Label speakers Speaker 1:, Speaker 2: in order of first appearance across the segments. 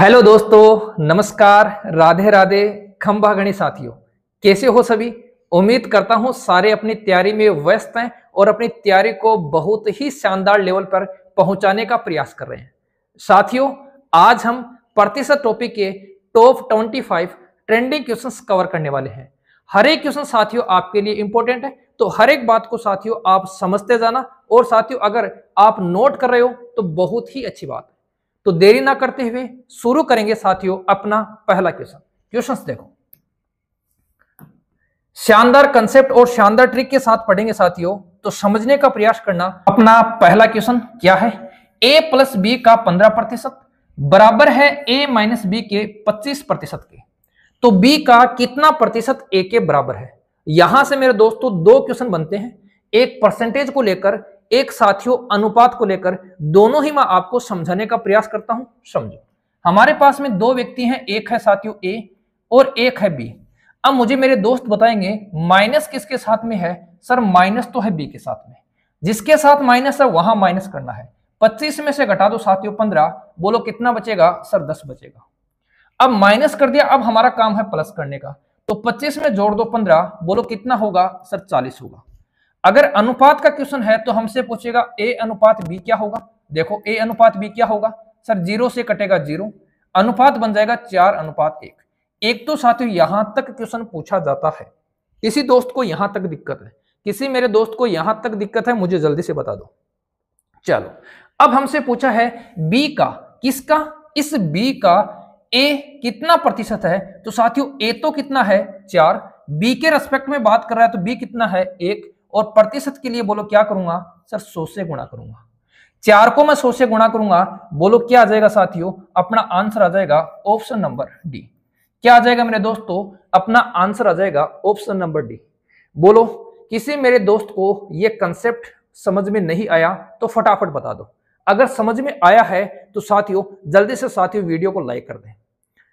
Speaker 1: Hello दोस्तों, नमस्कार, राधे राधे, खंबा गणी साथियों। कैसे हो सभी? उम्मीद करता हूं सारे अपनी तैयारी में व्यस्त हैं और अपनी तैयारी को बहुत ही शानदार लेवल पर पहुंचाने का प्रयास कर रहे हैं। साथियों, आज हम प्रतिशत टॉपिक के टॉप 25 ट्रेंडिंग क्वेश्चंस कवर करने वाले हैं। हर एक क्वेश्चन साथियों आपके लिए इंपॉर्टेंट है, तो हर एक बात को साथियों आप समझते जाना। और साथियों, अगर आप नोट कर रहे हो तो बहुत ही अच्छी बात है। तो देरी ना करते हुए शुरू करेंगे साथियों अपना पहला क्वेश्चन देखो। शानदार कंसेप्ट और शानदार ट्रिक के साथ पढ़ेंगे साथियों, तो समझने का प्रयास करना। अपना पहला क्वेश्चन क्या है? a प्लस बी का 15% बराबर है a माइनस बी के 25% के। तो b का कितना प्रतिशत a के बराबर है? यहां से मेरे दोस्तों दो क्वेश्चन बनते हैं, एक परसेंटेज को लेकर, एक साथियों अनुपात को लेकर। दोनों ही मैं आपको समझाने का प्रयास करता हूं। समझो, हमारे पास में दो व्यक्ति हैं, एक है साथियों ए और एक है बी। अब मुझे मेरे दोस्त बताएंगे माइनस किसके साथ में है? सर माइनस तो है बी के साथ में। जिसके साथ माइनस है वहां माइनस करना है। 25 में से घटा दो साथियों 15, बोलो कितना बचेगा? सर 10 बचेगा। अब माइनस कर दिया, अब हमारा काम है प्लस करने का। तो 25 में जोड़ दो 15, बोलो कितना होगा? सर 40 होगा। अगर अनुपात का क्वेश्चन है तो हमसे पूछेगा a अनुपात b क्या होगा। देखो a अनुपात b क्या होगा? सर 0 से कटेगा 0, अनुपात बन जाएगा 4:1। एक तो साथियों यहां तक क्वेश्चन पूछा जाता है। किसी दोस्त को यहां तक दिक्कत है, किसी मेरे दोस्त को यहां तक दिक्कत है, मुझे जल्दी से बता दो। चलो, अब हमसे पूछा है b का, किसका? इस b का a कितना प्रतिशत है? तो साथियों a तो कितना है? 4। b के रेस्पेक्ट में बात कर रहा है तो b कितना है? 1। और प्रतिशत के लिए बोलो क्या करूंगा? सर 100 से गुणा करूंगा। 4 को मैं 100 से गुणा करूंगा, बोलो क्या आ जाएगा साथियों? अपना आंसर आ जाएगा ऑप्शन नंबर डी। क्या आ जाएगा मेरे दोस्तों? अपना आंसर आ जाएगा ऑप्शन नंबर डी। बोलो किसी मेरे दोस्त को ये कंसेप्ट समझ में नहीं आया तो फटाफट बता दो। अगर समझ में आया है तो साथियों जल्दी से साथियों वीडियो को लाइक कर दें।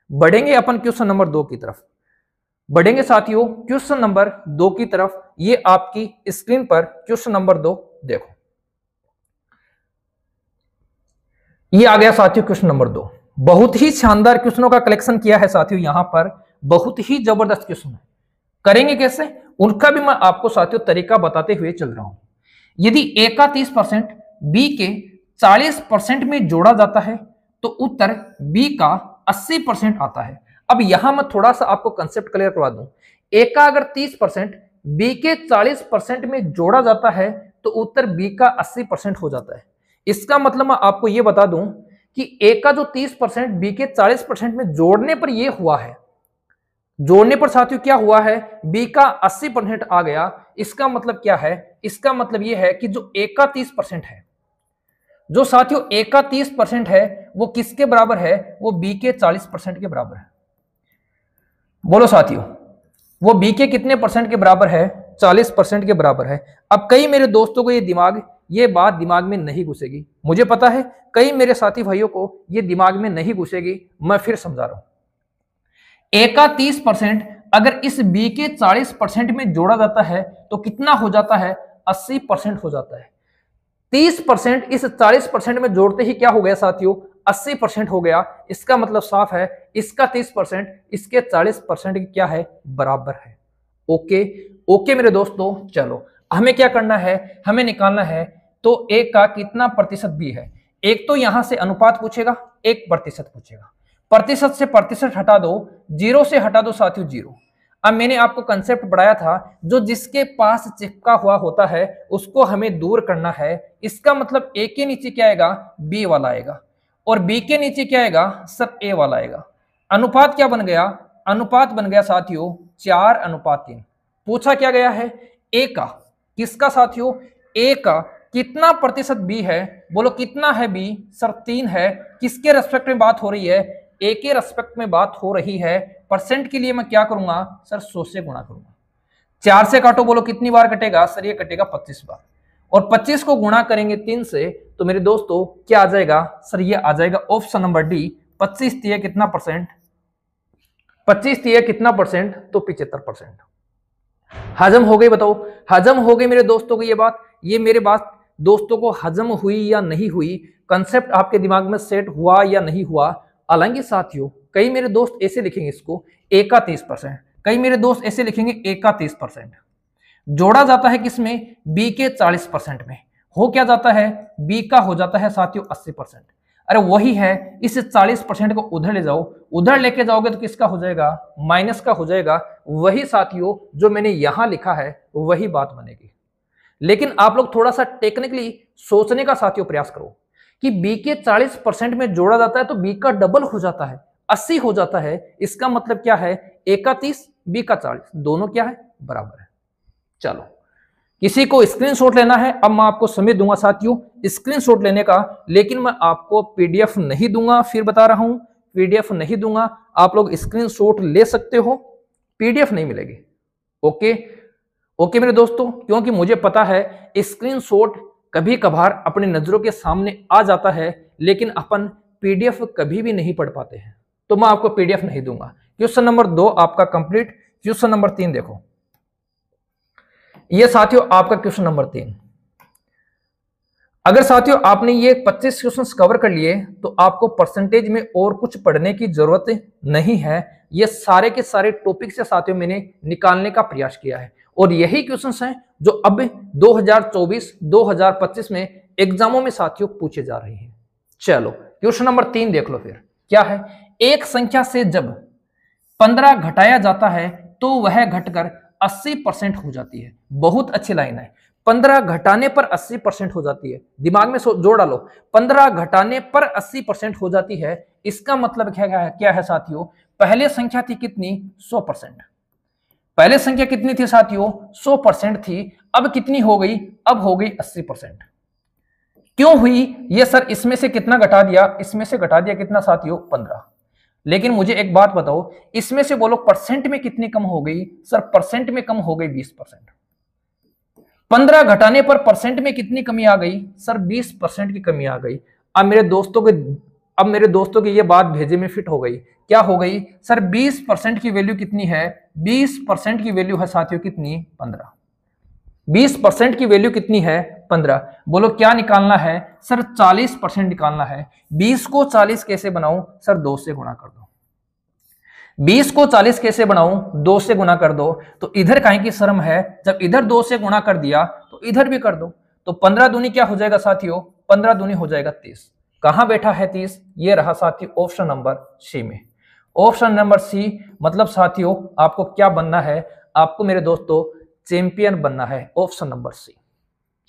Speaker 1: बढ़ेंगे अपन क्वेश्चन नंबर 2 की तरफ। बढ़ेंगे साथियों क्वेश्चन नंबर 2 की तरफ। ये आपकी स्क्रीन पर क्वेश्चन नंबर 2 देखो। ये आ गया साथियों क्वेश्चन नंबर 2। बहुत ही शानदार क्वेश्चनों का कलेक्शन किया है साथियों, यहां पर बहुत ही जबरदस्त क्वेश्चन है। करेंगे कैसे उनका भी मैं आपको साथियों तरीका बताते हुए चल रहा हूं। यदि a का 30% b के 40% में जोड़ा जाता है तो उत्तर b का 80% आता है। अब यहां मैं थोड़ा सा आपको कंसेप्ट क्लियर करवा दूं। a का अगर 30% b के 40% में जोड़ा जाता है तो उत्तर b का 80% हो जाता है। इसका मतलब मैं आपको यह बता दूं कि a का जो 30% b के 40% में जोड़ने पर यह हुआ है, जोड़ने पर साथियों क्या हुआ है? b का 80% आ गया। इसका मतलब क्या है? इसका मतलब यह है कि जो a का 30% है, जो साथियों a का 30% है वो किसके बराबर है? वो b के 40% के बराबर है। बोलो साथियों, वो b के कितने परसेंट के बराबर है? 40% के बराबर है। अब कई मेरे दोस्तों को ये बात दिमाग में नहीं घुसेगी, मुझे पता है कई मेरे साथी भाइयों को ये दिमाग में नहीं घुसेगी। मैं फिर समझा रहा हूं। a का 30% अगर इस b के 40% में जोड़ा जाता है तो कितना हो जाता है? 80% हो जाता है। 30% इस 40% में जोड़ते ही क्या हो गया साथियों? 80% हो गया। इसका मतलब साफ है इसका 30% इसके 40% की क्या है? बराबर है। ओके ओके मेरे दोस्तों, चलो हमें क्या करना है? हमें निकालना है तो a का कितना प्रतिशत b है। एक तो यहां से अनुपात पूछेगा, एक प्रतिशत पूछेगा। प्रतिशत से प्रतिशत हटा दो, 0 से हटा दो साथियों 0। अब मैंने आपको कंसेप्ट पढ़ाया था, जो जिसके पास चिपका हुआ होता है उसको हमें दूर करना है। इसका मतलब a के नीचे क्या आएगा? b वाला आएगा, और b के नीचे क्या आएगा? सब a वाला आएगा। अनुपात क्या बन गया? अनुपात बन गया साथियों 4:3। पूछा क्या गया है? a का, किसका साथियों? a का कितना प्रतिशत b है? बोलो कितना है b? सर 3 है। किसके रेस्पेक्ट में बात हो रही है? a के रेस्पेक्ट में बात हो रही है। परसेंट के लिए मैं क्या करूंगा? सर 100 से गुणा करूंगा। 4 से काटो, बोलो कितनी बार कटेगा? सर ये कटेगा 25 बार। और 25 को गुणा करेंगे 3 से तो मेरे दोस्तों क्या आ जाएगा? सर ये आ जाएगा ऑप्शन नंबर डी। 25 दिए कितना परसेंट? 25 दिए कितना परसेंट? तो 75%। हजम हो गई? बताओ हजम हो गई मेरे दोस्तों को ये बात? ये मेरे बात दोस्तों को हजम हुई या नहीं हुई? कंसेप्ट आपके दिमाग में सेट हुआ या नहीं हुआ? हालांकि साथियों कई मेरे दोस्त ऐसे लिखेंगे इसको ए का 30%, कई मेरे दोस्त ऐसे लिखेंगे ए का 30%। जोड़ा जाता है किसमें, बी के 40% में। हो क्या जाता है, बी का हो जाता है साथियों 80%। अरे वही है, इस 40% को उधर ले जाओ, उधर लेके जाओगे तो किसका हो जाएगा, माइनस का हो जाएगा। वही साथियों जो मैंने यहां लिखा है वही बात बनेगी। लेकिन आप लोग थोड़ा सा टेक्निकली सोचने का साथियों प्रयास करो कि बी के 40% में जोड़ा जाता है तो बी का डबल हो जाता है, 80 हो जाता है। इसका मतलब क्या है, ए का 30 बी का 40 दोनों क्या है, बराबर है। चलो किसी को स्क्रीनशॉट लेना है, अब मैं आपको समय दूंगा साथियों स्क्रीनशॉट लेने का, लेकिन मैं आपको पीडीएफ नहीं दूंगा। फिर बता रहा हूं पीडीएफ नहीं दूंगा, आप लोग स्क्रीनशॉट ले सकते हो, पीडीएफ नहीं मिलेगी। ओके ओके मेरे दोस्तों, क्योंकि मुझे पता है स्क्रीनशॉट कभी कभार अपनी नजरों के सामने आ जाता है, लेकिन अपन पीडीएफ कभी भी नहीं पढ़ पाते हैं, तो मैं आपको पीडीएफ नहीं दूंगा। क्वेश्चन नंबर 2 आपका कंप्लीट। क्वेश्चन नंबर 3 देखो, ये साथियों आपका क्वेश्चन नंबर 3। अगर साथियों आपने ये 25 क्वेश्चंस कवर कर लिए तो आपको परसेंटेज में और कुछ पढ़ने की जरूरत नहीं है। ये सारे के सारे टॉपिक से साथियों मैंने निकालने का प्रयास किया है, और यही क्वेश्चंस हैं जो अब 2024-2025 में एग्जामों में साथियों पूछे जा रहे हैं। चलो क्वेश्चन नंबर 3 देख लो फिर क्या है। एक संख्या से जब 15 घटाया जाता है तो वह घटकर 80% हो जाती है। बहुत अच्छी लाइन है, 15 घटाने पर 80% हो जाती है। दिमाग में जोड़ डालो, 15 घटाने पर 80% हो जाती है। इसका मतलब क्या है साथियों, पहले संख्या थी कितनी, 100%। पहले संख्या कितनी थी साथियों, 100% थी। अब कितनी हो गई, अब हो गई 80%। क्यों हुई ये सर, इसमें से कितना घटा दिया, इसमें से घटा दिया कितना साथियों, 15। लेकिन मुझे एक बात बताओ, इसमें से बोलो परसेंट में कितनी कम हो गई, सर परसेंट में कम हो गई 20%। 15 घटाने पर परसेंट में कितनी कमी आ गई, सर 20% की कमी आ गई। अब मेरे दोस्तों की ये बात भेजे में फिट हो गई। क्या हो गई सर, 20% की वैल्यू कितनी है, 20% की वैल्यू है साथियों कितनी, 15। 20% की वैल्यू कितनी है, 15। बोलो क्या निकालना है, सर 40% निकालना है। 20 को 40 कैसे बनाऊं, सर 2 से गुणा कर दो। 20 को 40 कैसे बनाऊं, 2 से गुणा कर दो। तो इधर काहे की शर्म है, जब इधर 2 से गुणा कर दिया तो इधर भी कर दो। तो 15 दूनी क्या हो जाएगा साथियों, 15 दूनी हो जाएगा 30। कहां बैठा है 30, ये रहा साथियों ऑप्शन नंबर सी में। ऑप्शन नंबर सी मतलब साथियों आपको क्या बनना है, आपको मेरे दोस्तों चैंपियन बनना है, ऑप्शन नंबर सी।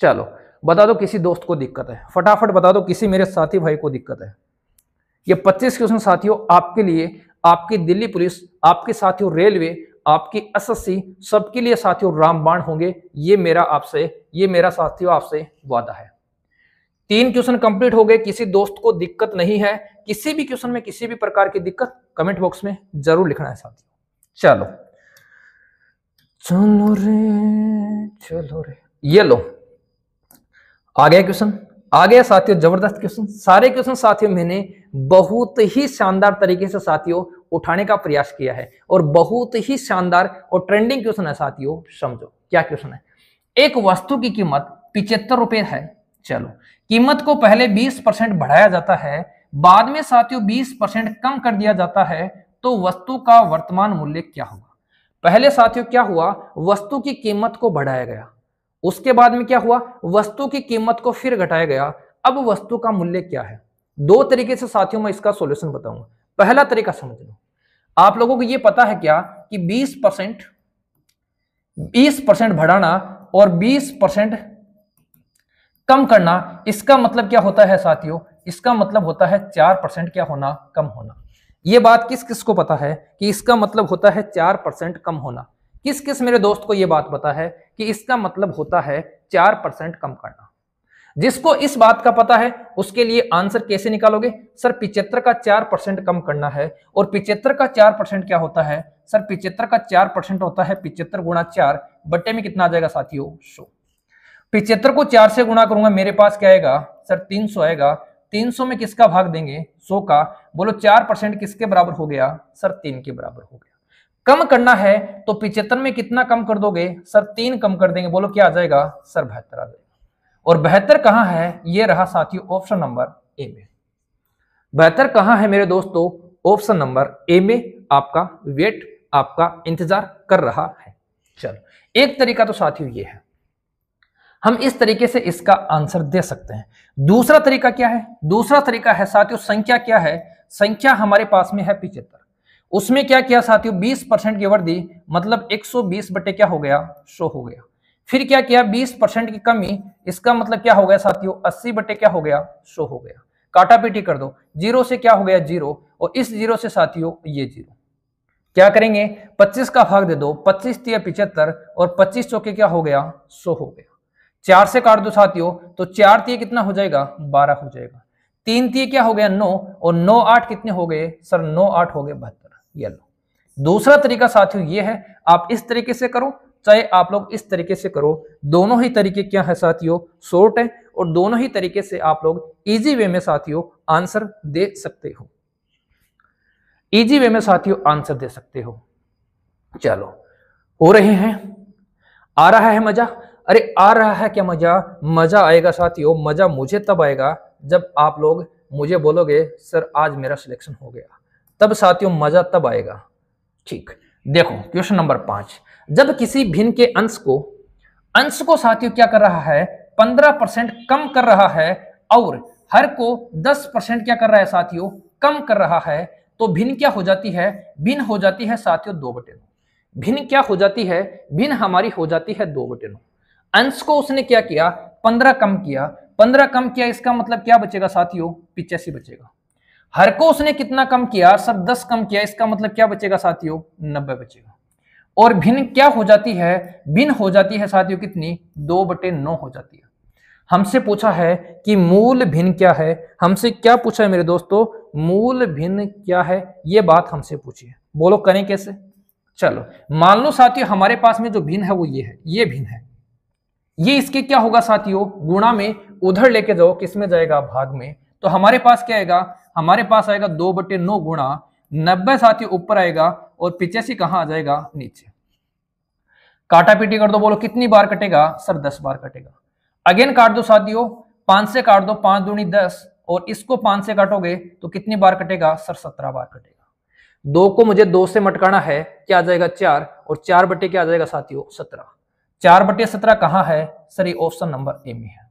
Speaker 1: चलो बता दो किसी दोस्त को दिक्कत है, फटाफट बता दो किसी मेरे साथी भाई को दिक्कत है। ये 25 क्वेश्चन साथियों आपके लिए, आपकी दिल्ली पुलिस, आपके साथियों रेलवे, आपकी एसएससी, सबके लिए साथियों रामबाण होंगे। ये मेरा साथियों आपसे वादा है। 3 क्वेश्चन कंप्लीट हो गए। किसी दोस्त को दिक्कत नहीं है, किसी भी क्वेश्चन में किसी भी प्रकार की दिक्कत कमेंट बॉक्स में जरूर लिखना है साथियों। चलो रे ये लो आ गया क्वेश्चन, आ गया साथियों जबरदस्त क्वेश्चन। सारे क्वेश्चन साथियों मैंने बहुत ही शानदार तरीके से साथियों उठाने का प्रयास किया है, और बहुत ही शानदार और ट्रेंडिंग क्वेश्चन है साथियों। समझो क्या क्वेश्चन है। एक वस्तु की कीमत 75 रुपए है। चलो कीमत को पहले 20% बढ़ाया जाता है, बाद में साथियों 20% कम कर दिया जाता है, तो वस्तु का वर्तमान मूल्य क्या होगा। पहले साथियों क्या हुआ, वस्तु की कीमत को बढ़ाया गया, उसके बाद में क्या हुआ, वस्तु की कीमत को फिर घटाया गया। अब वस्तु का मूल्य क्या है। 2 तरीके से साथियों मैं इसका सॉल्यूशन बताऊंगा। पहला तरीका समझ लो, आप लोगों को यह पता है क्या कि 20% बढ़ाना और 20% कम करना, इसका मतलब क्या होता है साथियों, इसका मतलब होता है 4% क्या होना, कम होना। यह बात किस किस को पता है कि इसका मतलब होता है 4% कम होना। किस किस मेरे दोस्त को यह बात पता है कि इसका मतलब होता है 4% कम करना। जिसको इस बात का पता है उसके लिए आंसर कैसे निकालोगे, सर 75 का 4% कम करना है, और 75 का 4% क्या होता है, सर 75 का 4% होता है 75 गुणा 4 बट्टे में कितना आ जाएगा साथियों, 100। 75 को 4 से गुणा करूंगा, मेरे पास क्या आएगा सर 300 आएगा। 300 में किसका भाग देंगे, 100 का। बोलो 4% किसके बराबर हो गया, सर 3 के बराबर हो गया। कम करना है तो 75 में कितना कम कर दोगे, सर 3 कम कर देंगे। बोलो क्या आ जाएगा, सर 72 आ जाएगा। और 72 कहां है, ये रहा साथियों ऑप्शन नंबर ए में। बेहतर कहां है मेरे दोस्तों? ऑप्शन नंबर ए में आपका वेट, आपका इंतजार कर रहा है। चलो, एक तरीका तो साथियों ये है, हम इस तरीके से इसका आंसर दे सकते हैं। दूसरा तरीका क्या है? दूसरा तरीका है साथियों, संख्या क्या है? संख्या हमारे पास में है 75, उसमें क्या किया साथियों? 20% की वृद्धि, मतलब 120 बटे क्या हो गया? 100 हो गया। फिर क्या किया? 20% की कमी, इसका मतलब क्या हो गया साथियों? 80 बटे क्या हो गया? 100 हो गया। काटा पीटी कर दो, 0 से क्या हो गया? 0, और इस 0 से साथियों ये 0। क्या करेंगे? 25 का भाग दे दो, 25 तिया 75, और 25 चौके क्या हो गया? 100 हो गया। 4 से काट दो साथियों, तो 4 तिये कितना हो जाएगा? 12 हो जाएगा। 3 तिये क्या हो गया? 9, और 9 8 कितने हो गए सर? 9 8 हो गए 72। ये लो, दूसरा तरीका साथियों ये है, आप इस तरीके से करो चाहे आप लोग इस तरीके से करो, दोनों ही तरीके क्या है साथियों? शॉर्ट है, और दोनों ही तरीके से आप लोग इजी वे में साथियों आंसर दे सकते हो। इजी वे में साथियों आंसर दे सकते हो। चलो, हो रहे हैं, आ रहा है मजा? अरे आ रहा है क्या मजा? मजा आएगा साथियों, मजा मुझे तब आएगा जब आप लोग मुझे बोलोगे सर आज मेरा सिलेक्शन हो गया, तब साथियों मजा तब आएगा। ठीक, देखो क्वेश्चन नंबर 5, जब किसी भिन्न के अंश को साथियों क्या कर रहा है? 15% कम कर रहा है, और हर को 10% क्या कर रहा है साथियों? कम कर रहा है, तो भिन्न क्या हो जाती है? भिन्न हो जाती है साथियों 2/9। भिन्न क्या हो जाती है? भिन्न हमारी हो जाती है 2/9। अंश को उसने क्या किया? 15 कम किया। 15 कम किया, इसका मतलब क्या बचेगा साथियों? 85 बचेगा। हर को उसने कितना कम किया सर? 10 कम किया, इसका मतलब क्या बचेगा साथियों? 90 बचेगा। और भिन्न क्या हो जाती है? भिन्न हो जाती है साथियों कितनी? 2/9 हो जाती है। हमसे पूछा है कि मूल भिन्न क्या है? हमसे क्या पूछा है मेरे दोस्तों? मूल भिन्न क्या है, ये बात हमसे पूछी है। बोलो करें कैसे? चलो, मान लो साथियों हमारे पास में जो भिन्न है वो ये है, ये भिन्न है। ये इसके क्या होगा साथियों? गुणा में उधर लेके जाओ, किस में जाएगा? भाग में। तो हमारे पास क्या आएगा? हमारे पास आएगा 2/9 गुणा 90 साथियों ऊपर आएगा, और 85 कहां आ जाएगा? नीचे। काटा पीटी कर दो, बोलो कितनी बार कटेगा सर? 10 बार कटेगा। अगेन काट दो साथियों, 5 से काट दो, 5 दूनी 10, और इसको 5 से काटोगे तो कितनी बार कटेगा सर? 17 बार कटेगा। 2 को मुझे 2 से मटकाना है, क्या आ जाएगा? 4, और 4 बटे क्या आ जाएगा साथियों? 17। 4/17 कहां है सर? ये ऑप्शन नंबर ए में है।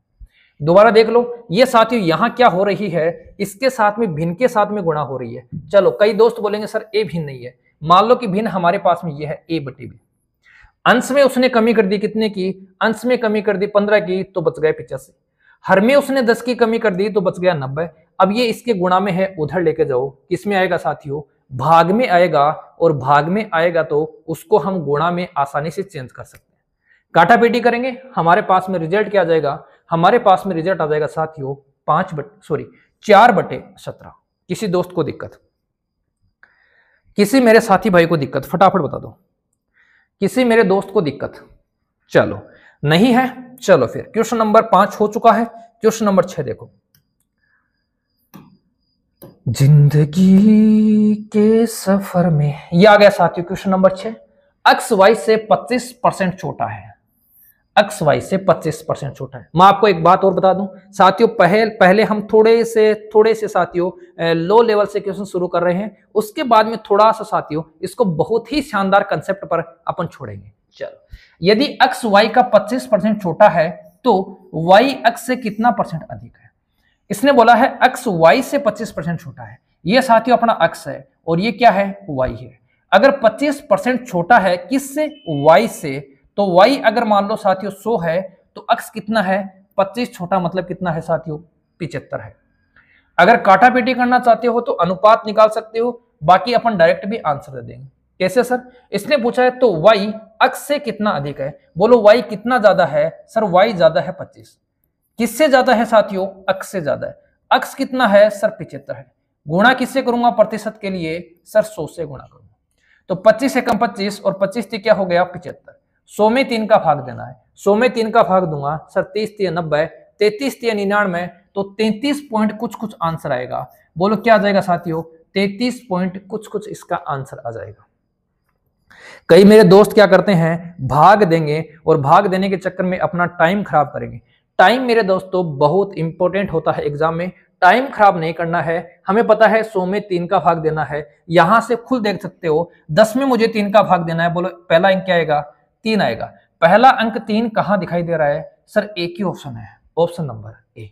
Speaker 1: दोबारा देख लो, ये साथियों यहां क्या हो रही है? इसके साथ में भिन्न के साथ में गुणा हो रही है। चलो, कई दोस्त बोलेंगे सर ए भिन्न नहीं है। मान लो कि भिन्न हमारे पास में ये है a/b। अंश में उसने कमी कर दी, कितने की? अंश में कमी कर दी 15 की, तो बच गए 85। हर में उसने 10 की कमी कर दी, तो बच गया 90। अब ये इसके गुणा में है, उधर लेके जाओ, किसमें आएगा साथियों? भाग में आएगा, और भाग में आएगा तो उसको हम गुणा में आसानी से चेंज कर सकते हैं। काटा पीटी करेंगे, हमारे पास में रिजल्ट क्या आ जाएगा? हमारे पास में रिजल्ट आ जाएगा साथियों 4/17। किसी दोस्त को दिक्कत, किसी मेरे साथी भाई को दिक्कत, फटाफट बता दो, किसी मेरे दोस्त को दिक्कत? चलो, नहीं है। चलो फिर क्वेश्चन नंबर 5 हो चुका है। क्वेश्चन नंबर 6 देखो, जिंदगी के सफर में, ये आ गया साथियों क्वेश्चन नंबर 6। एक्स वाई से 25% छोटा है। एक्स वाई से 25% छोटा है। मैं आपको एक बात और बता दूं साथियों, पहले हम थोड़े से साथियों लो लेवल से क्वेश्चन शुरू कर रहे हैं, उसके बाद में थोड़ा सा साथियों इसको बहुत ही शानदार कंसेप्ट पर अपन छोड़ेंगे। चलो, यदि एक्स वाई का 25% छोटा है, तो वाई एक्स से कितना परसेंट अधिक है? इसने बोला है एक्स वाई से 25% छोटा है। ये साथियों अपना एक्स है, और ये क्या है? वाई है। अगर 25% छोटा है किससे? वाई से। तो y अगर मान लो साथियों 100 है, तो x कितना है? 25 छोटा मतलब कितना है साथियों? 75 है। अगर काटा पीटी करना चाहते हो तो अनुपात निकाल सकते हो, बाकी अपन डायरेक्ट भी आंसर दे देंगे। कैसे सर? इसने पूछा है तो y x से कितना अधिक है? बोलो y कितना ज्यादा है सर? y ज्यादा है 25। किससे ज्यादा है साथियों? x से ज्यादा है। x कितना है सर? 75 है। गुणा किससे करूंगा प्रतिशत के लिए? सर 100 से गुणा करूंगा। तो 25 से कम 25, और 25 क्या हो गया? 75। 100 में 3 का भाग देना है। 100 में 3 का भाग दूंगा सर, 30 3 90, 33 3 99, तो 33 पॉइंट कुछ आंसर आएगा। बोलो क्या आ जाएगा साथियों? 33 पॉइंट कुछ इसका आंसर आ जाएगा। कई मेरे दोस्त क्या करते हैं, भाग देंगे, और भाग देने के चक्कर में अपना टाइम खराब करेंगे। टाइम मेरे दोस्तों बहुत इंपॉर्टेंट होता है एग्जाम में। टाइम खराब नहीं करना है। हमें पता है 100 में 3 का भाग देना है। यहां से खुद देख सकते हो 10 में मुझे 3 का भाग देना है। बोलो पहला अंक क्या आएगा? 3 आएगा। पहला अंक 3 कहां दिखाई दे रहा है? सर एक ही ऑप्शन है, ऑप्शन नंबर ए।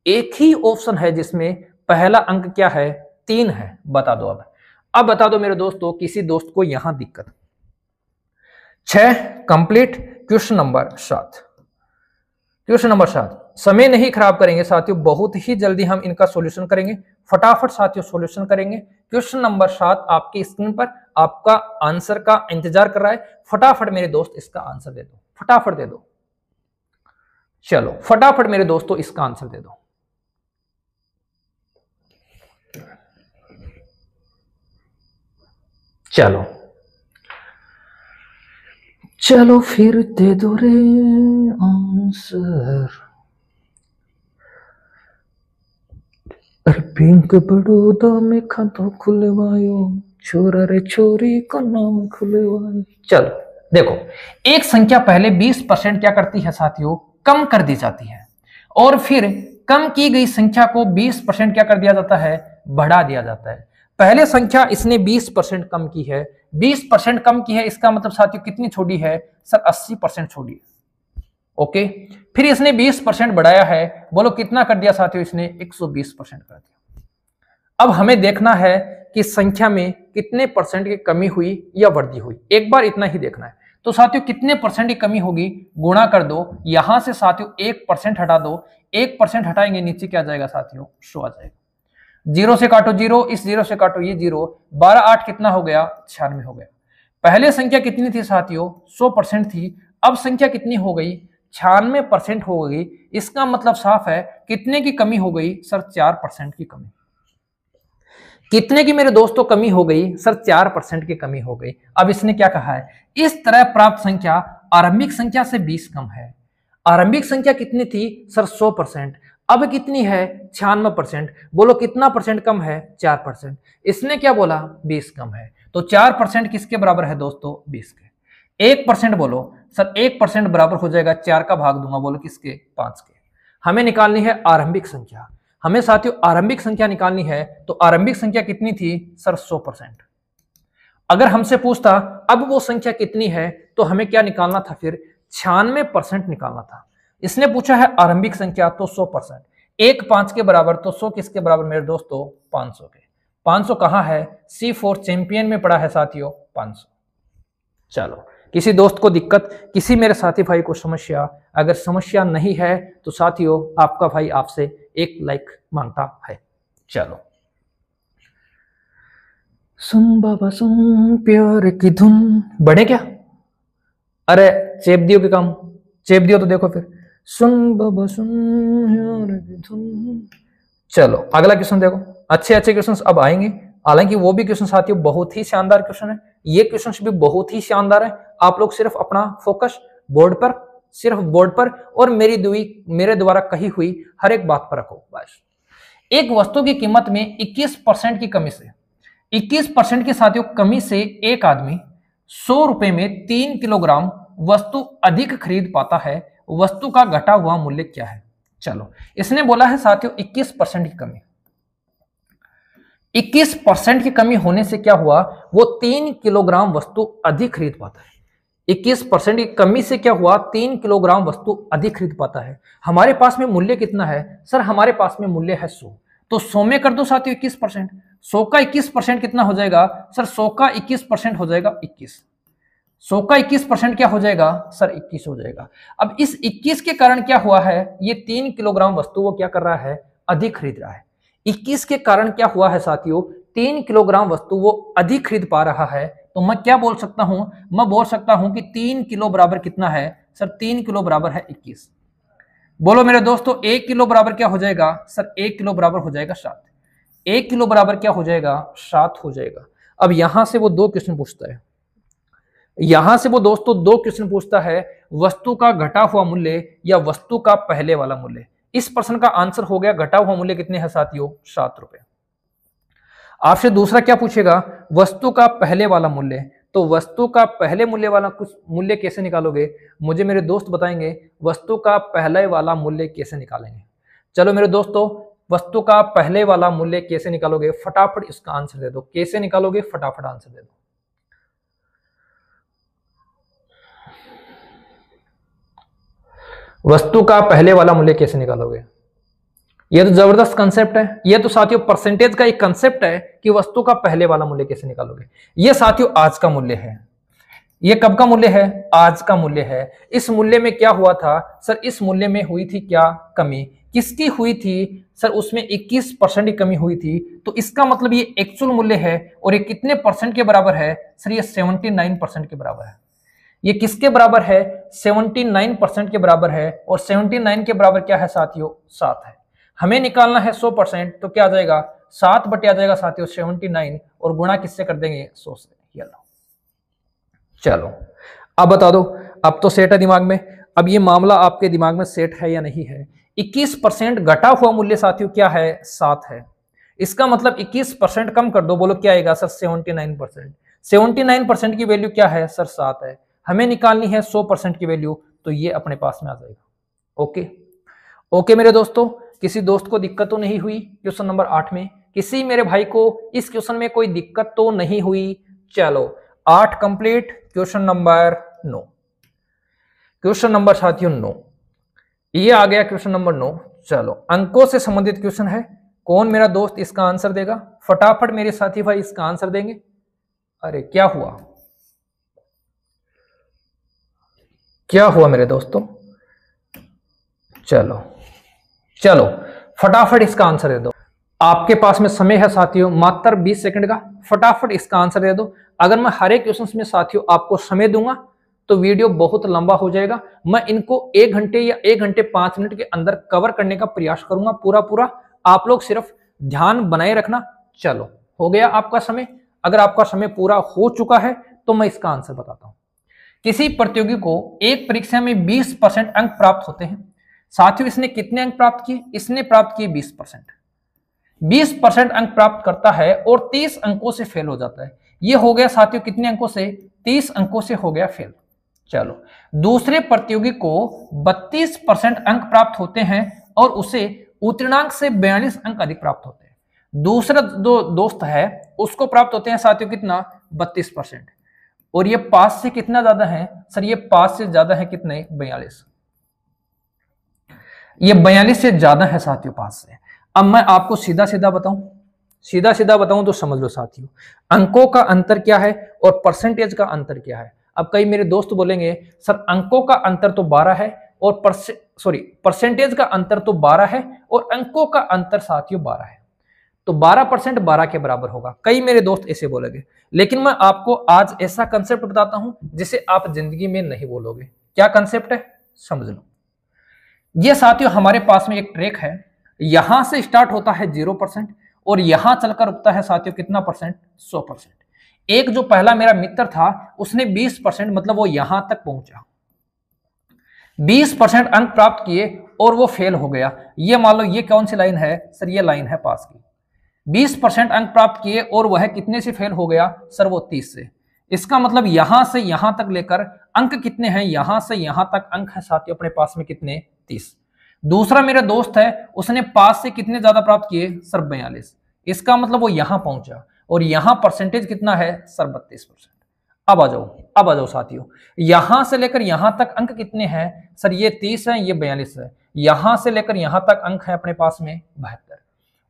Speaker 1: एक ही ऑप्शन है जिसमें पहला अंक क्या है? 3 है। बता दो अब बता दो मेरे दोस्तों, किसी दोस्त को यहां दिक्कत? 6 complete. Question number 7, question number 7। समय नहीं खराब करेंगे साथियों, बहुत ही जल्दी हम इनका सॉल्यूशन करेंगे। फटाफट साथियों सॉल्यूशन करेंगे। क्वेश्चन नंबर 7 आपकी स्क्रीन पर आपका आंसर का इंतजार कर रहा है। फटाफट मेरे दोस्त इसका आंसर दे दो, फटाफट दे दो। चलो फटाफट मेरे दोस्तों इसका आंसर दे दो। चलो चलो फिर दे दो रे आंसर। अरे बैंक बड़ौदा में खातो खुलवायो, छोरा रे छोरी को नाम खुलवायो। चलो देखो, एक संख्या पहले 20% क्या करती है साथियों? कम कर दी जाती है, और फिर कम की गई संख्या को 20% क्या कर दिया जाता है? बढ़ा दिया जाता है। पहले संख्या इसने 20% कम की है, 20% कम की है, इसका मतलब साथियों कितनी छोड़ी है? सर 80% छोड़ी है। ओके, फिर इसने 20% बढ़ाया है। बोलो कितना कर दिया साथियों? इसने 120% कर दिया। अब हमें देखना है कि संख्या में कितने परसेंट की कमी हुई या वृद्धि हुई। एक बार इतना ही देखना है। तो साथियों कितने परसेंट की कमी होगी? गुणा कर दो। यहां से साथियों 1% हटा दो। 1% हटाएंगे, नीचे क्या जाएगा साथियों? 100 आ जाएगा। 0 से काटो 0, इस 0 से काटो ये 0, 12 8 कितना हो गया? 96 हो गया। पहले संख्या कितनी थी साथियों? 100% थी। अब संख्या कितनी हो गई? 96% हो गई। इसका मतलब साफ है कितने की कमी हो गई? सर 4% की कमी। कितने की मेरे दोस्तों कमी हो गई? सर 4% की कमी हो गई। अब इसने क्या कहा है? इस तरह प्राप्त संख्या आरंभिक संख्या से 20 कम है। आरंभिक संख्या कितनी थी? सर 100%। अब कितनी है? 96%। बोलो कितना परसेंट कम है? 4%। इसने क्या बोला? 20 कम है। तो 4% किसके बराबर है दोस्तों? 20 के। 1% बोलो सर, 1% बराबर हो जाएगा 4 का भाग दूंगा। बोलो किसके? 5 के। हमें निकालनी है आरंभिक संख्या। हमें साथियों आरंभिक संख्या निकालनी है। तो आरंभिक संख्या कितनी थी? सर 100%। अगर हमसे पूछता अब वो संख्या कितनी है, तो हमें क्या निकालना था? फिर 96% निकालना था। इसने पूछा है आरंभिक संख्या, तो 100%। 1 5 के बराबर, तो 100 किसके बराबर मेरे दोस्तों? 500 के। 500 कहां है? C4 चैंपियन में पड़ा है साथियों 500। चलो, किसी दोस्त को दिक्कत, किसी मेरे साथी भाई को समस्या? अगर समस्या नहीं है तो साथियों आपका भाई आपसे एक लाइक मांगता है। चलो, सुन बाबा सुन प्यार की धुन, बढ़े क्या? अरे चेप दियो के काम, चेप दियो तो देखो फिर। सुन बाबा सुन प्यार की धुन। चलो अगला क्वेश्चन देखो। अच्छे अच्छे क्वेश्चन अब आएंगे, हालांकि वो भी क्वेश्चन साथियों बहुत ही शानदार क्वेश्चन है। ये क्वेश्चन भी बहुत ही शानदार है। आप लोग सिर्फ अपना फोकस बोर्ड पर, सिर्फ बोर्ड पर और मेरे द्वारा कही हुई हर एक बात पर रखो बस। एक वस्तु की कीमत में 21% की कमी से, 21% की साथियों कमी से एक आदमी 100 रुपए में 3 किलोग्राम वस्तु अधिक खरीद पाता है। वस्तु का घटा हुआ मूल्य क्या है? चलो, इसने बोला है साथियों 21% की कमी। 21% की कमी होने से क्या हुआ? वो 3 किलोग्राम वस्तु अधिक खरीद पाता है। 21% की कमी से क्या हुआ? 3 किलोग्राम वस्तु अधिक खरीद पाता है। हमारे पास में मूल्य कितना है? सर हमारे पास में मूल्य है 100। तो 100 में कर दो साथियों 21%। 100 का 21% कितना हो जाएगा? सर 100 का 21% हो जाएगा 21। 100 का 21% क्या हो जाएगा? सर 21 हो जाएगा। अब इस 21 के कारण क्या हुआ है? ये 3 किलोग्राम वस्तु वो क्या कर रहा है? अधिक खरीद रहा है। 21 के कारण क्या हुआ है साथियों? 3 किलोग्राम वस्तु वो अधिक खरीद पा रहा है। तो मैं क्या बोल सकता हूं? मैं बोल सकता हूं कि 3 किलो बराबर कितना है? सर 3 किलो बराबर है 21। बोलो मेरे दोस्तों 1 किलो बराबर क्या हो जाएगा? सर 1 किलो बराबर हो जाएगा 7। 1 किलो बराबर क्या हो जाएगा? 7 हो जाएगा। अब यहां से वो 2 क्वेश्चन पूछता है। यहां से वो दोस्तों 2 क्वेश्चन पूछता है, वस्तु का घटा हुआ मूल्य या वस्तु का पहले वाला मूल्य। इस प्रश्न का आंसर हो गया घटा हुआ मूल्य कितने है साथियों? 7 रुपए। आपसे दूसरा क्या पूछेगा? वस्तु का पहले वाला मूल्य। तो वस्तु का पहले मूल्य वाला कुछ मूल्य कैसे निकालोगे? मुझे मेरे दोस्त बताएंगे वस्तु का पहले वाला मूल्य कैसे निकालेंगे। चलो मेरे दोस्तों वस्तु का पहले वाला मूल्य कैसे निकालोगे? फटाफट इसका आंसर दे दो। कैसे निकालोगे? फटाफट आंसर दे दो। वस्तु का पहले वाला मूल्य कैसे निकालोगे? यह तो जबरदस्त कंसेप्ट है। यह तो साथियों परसेंटेज का एक कंसेप्ट है कि वस्तु का पहले वाला मूल्य कैसे निकालोगे। यह साथियों आज का मूल्य है। यह कब का मूल्य है? आज का मूल्य है। इस मूल्य में क्या हुआ था सर? इस मूल्य में हुई थी क्या कमी? किसकी हुई थी सर? उसमें 21% की कमी हुई थी। तो इसका मतलब ये एक्चुअल मूल्य है। और ये कितने परसेंट के बराबर है सर? ये 79% के बराबर है। ये किसके बराबर है? 79% के बराबर है। और 79 के बराबर क्या है साथियों? 7 है। हमें निकालना है 100%, तो क्या आ जाएगा? 7 बटे आ जाएगा साथियों 79, और गुणा किससे कर देंगे? 100 से। चलो अब बता दो। अब तो सेट है दिमाग में। अब ये मामला आपके दिमाग में सेट है या नहीं है? 21% घटा हुआ मूल्य साथियों क्या है? 7 है। इसका मतलब 21% कम कर दो, बोलो क्या आएगा सर? 79%। 79% की वैल्यू क्या है सर? 7 है। हमें निकालनी है 100% की वैल्यू, तो ये अपने पास में आ जाएगा। ओके ओके मेरे दोस्तों, किसी दोस्त को दिक्कत तो नहीं हुई क्वेश्चन नंबर 8 में? किसी मेरे भाई को इस क्वेश्चन में कोई दिक्कत तो नहीं हुई? चलो 8 complete. Question number 9। Question number साथियों 9, ये आ गया क्वेश्चन नंबर 9। चलो अंकों से संबंधित क्वेश्चन है। कौन मेरा दोस्त इसका आंसर देगा? फटाफट मेरे साथी भाई इसका आंसर देंगे। अरे क्या हुआ? क्या हुआ मेरे दोस्तों? चलो चलो फटाफट इसका आंसर दे दो। आपके पास में समय है साथियों मात्र 20 सेकंड का। फटाफट इसका आंसर दे दो। अगर मैं हर एक क्वेश्चन में साथियों आपको समय दूंगा तो वीडियो बहुत लंबा हो जाएगा। मैं इनको 1 घंटे या 1 घंटे 5 मिनट के अंदर कवर करने का प्रयास करूंगा पूरा। आप लोग सिर्फ ध्यान बनाए रखना। चलो हो गया आपका समय। अगर आपका समय पूरा हो चुका है तो मैं इसका आंसर बताता हूं। किसी प्रतियोगी को एक परीक्षा में 20% अंक प्राप्त होते हैं। साथियों इसने कितने अंक प्राप्त किए? इसने प्राप्त किए 20%। 20% अंक प्राप्त करता है और 30 अंकों से फेल हो जाता है। यह हो गया साथियों कितने अंकों से? 30 अंकों से हो गया फेल। चलो दूसरे प्रतियोगी को 32% अंक प्राप्त होते हैं और उसे उत्तीर्णांक से 42 अंक अधिक प्राप्त होते हैं। दूसरा दोस्त है उसको प्राप्त होते हैं साथियों कितना? 32%। और ये पास से कितना ज्यादा है सर? ये पास से ज्यादा है कितने? 42। ये 42 से ज्यादा है साथियों पास से। अब मैं आपको सीधा सीधा बताऊं तो समझ लो साथियों, अंकों का अंतर क्या है और परसेंटेज का अंतर क्या है। अब कई मेरे दोस्त बोलेंगे सर अंकों का अंतर तो 12 है और परसेंटेज का अंतर तो 12 है और अंकों का अंतर साथियों 12 है, तो 12% 12 के बराबर होगा। कई मेरे दोस्त ऐसे बोलेंगे, लेकिन मैं आपको आज ऐसा कंसेप्ट बताता हूं जिसे आप जिंदगी में नहीं बोलोगे। क्या कंसेप्ट है समझ लो। ये साथियों हमारे पास में एक ट्रैक है। यहां से स्टार्ट होता है 0% और यहां चलकर रुकता है साथियों कितना परसेंट? 100%। एक जो पहला मेरा मित्र था उसने 20% मतलब वो यहां तक पहुंचा, 20% अंक प्राप्त किए और वो फेल हो गया। ये मान लो ये कौन सी लाइन है सर? ये लाइन है पास की। 20% अंक प्राप्त किए और वह कितने से फेल हो गया सर? वो 30 से। इसका मतलब यहां से यहां तक लेकर अंक कितने हैं? यहां से यहां तक अंक है साथियों अपने पास में कितने? 30। दूसरा मेरा दोस्त है उसने पास से कितने ज्यादा प्राप्त किए सर? 42। इसका मतलब वो यहां पहुंचा और यहां परसेंटेज कितना है सर? 32%। अब आ जाओ साथियों, यहां से लेकर यहां तक अंक कितने हैं सर? ये 30 है, ये 42 है। यहां से लेकर यहां तक अंक है अपने पास में 72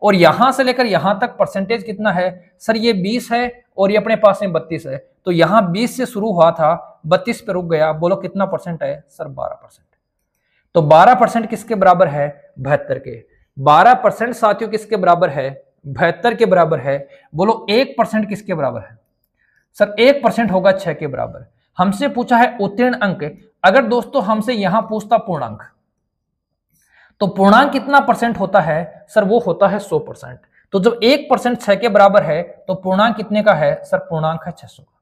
Speaker 1: और यहां से लेकर यहां तक परसेंटेज कितना है सर? ये 20 है और ये अपने पास में 32 है। तो यहां 20 से शुरू हुआ था, 32 पे रुक गया। बोलो कितना परसेंट है सर? 12%। तो 12% किसके बराबर है? 72 के। 12% साथियों किसके बराबर है? 72 के बराबर है। बोलो 1% किसके बराबर है सर? 1% होगा 6 के बराबर। हमसे पूछा है उत्तीर्ण अंक। अगर दोस्तों हमसे यहां पूछता पूर्णांक, तो पूर्णांक कितना परसेंट होता है सर? वो होता है 100%। तो जब 1% 6 के बराबर है तो पूर्णांक कितने का है सर? पूर्णांक है 600 का।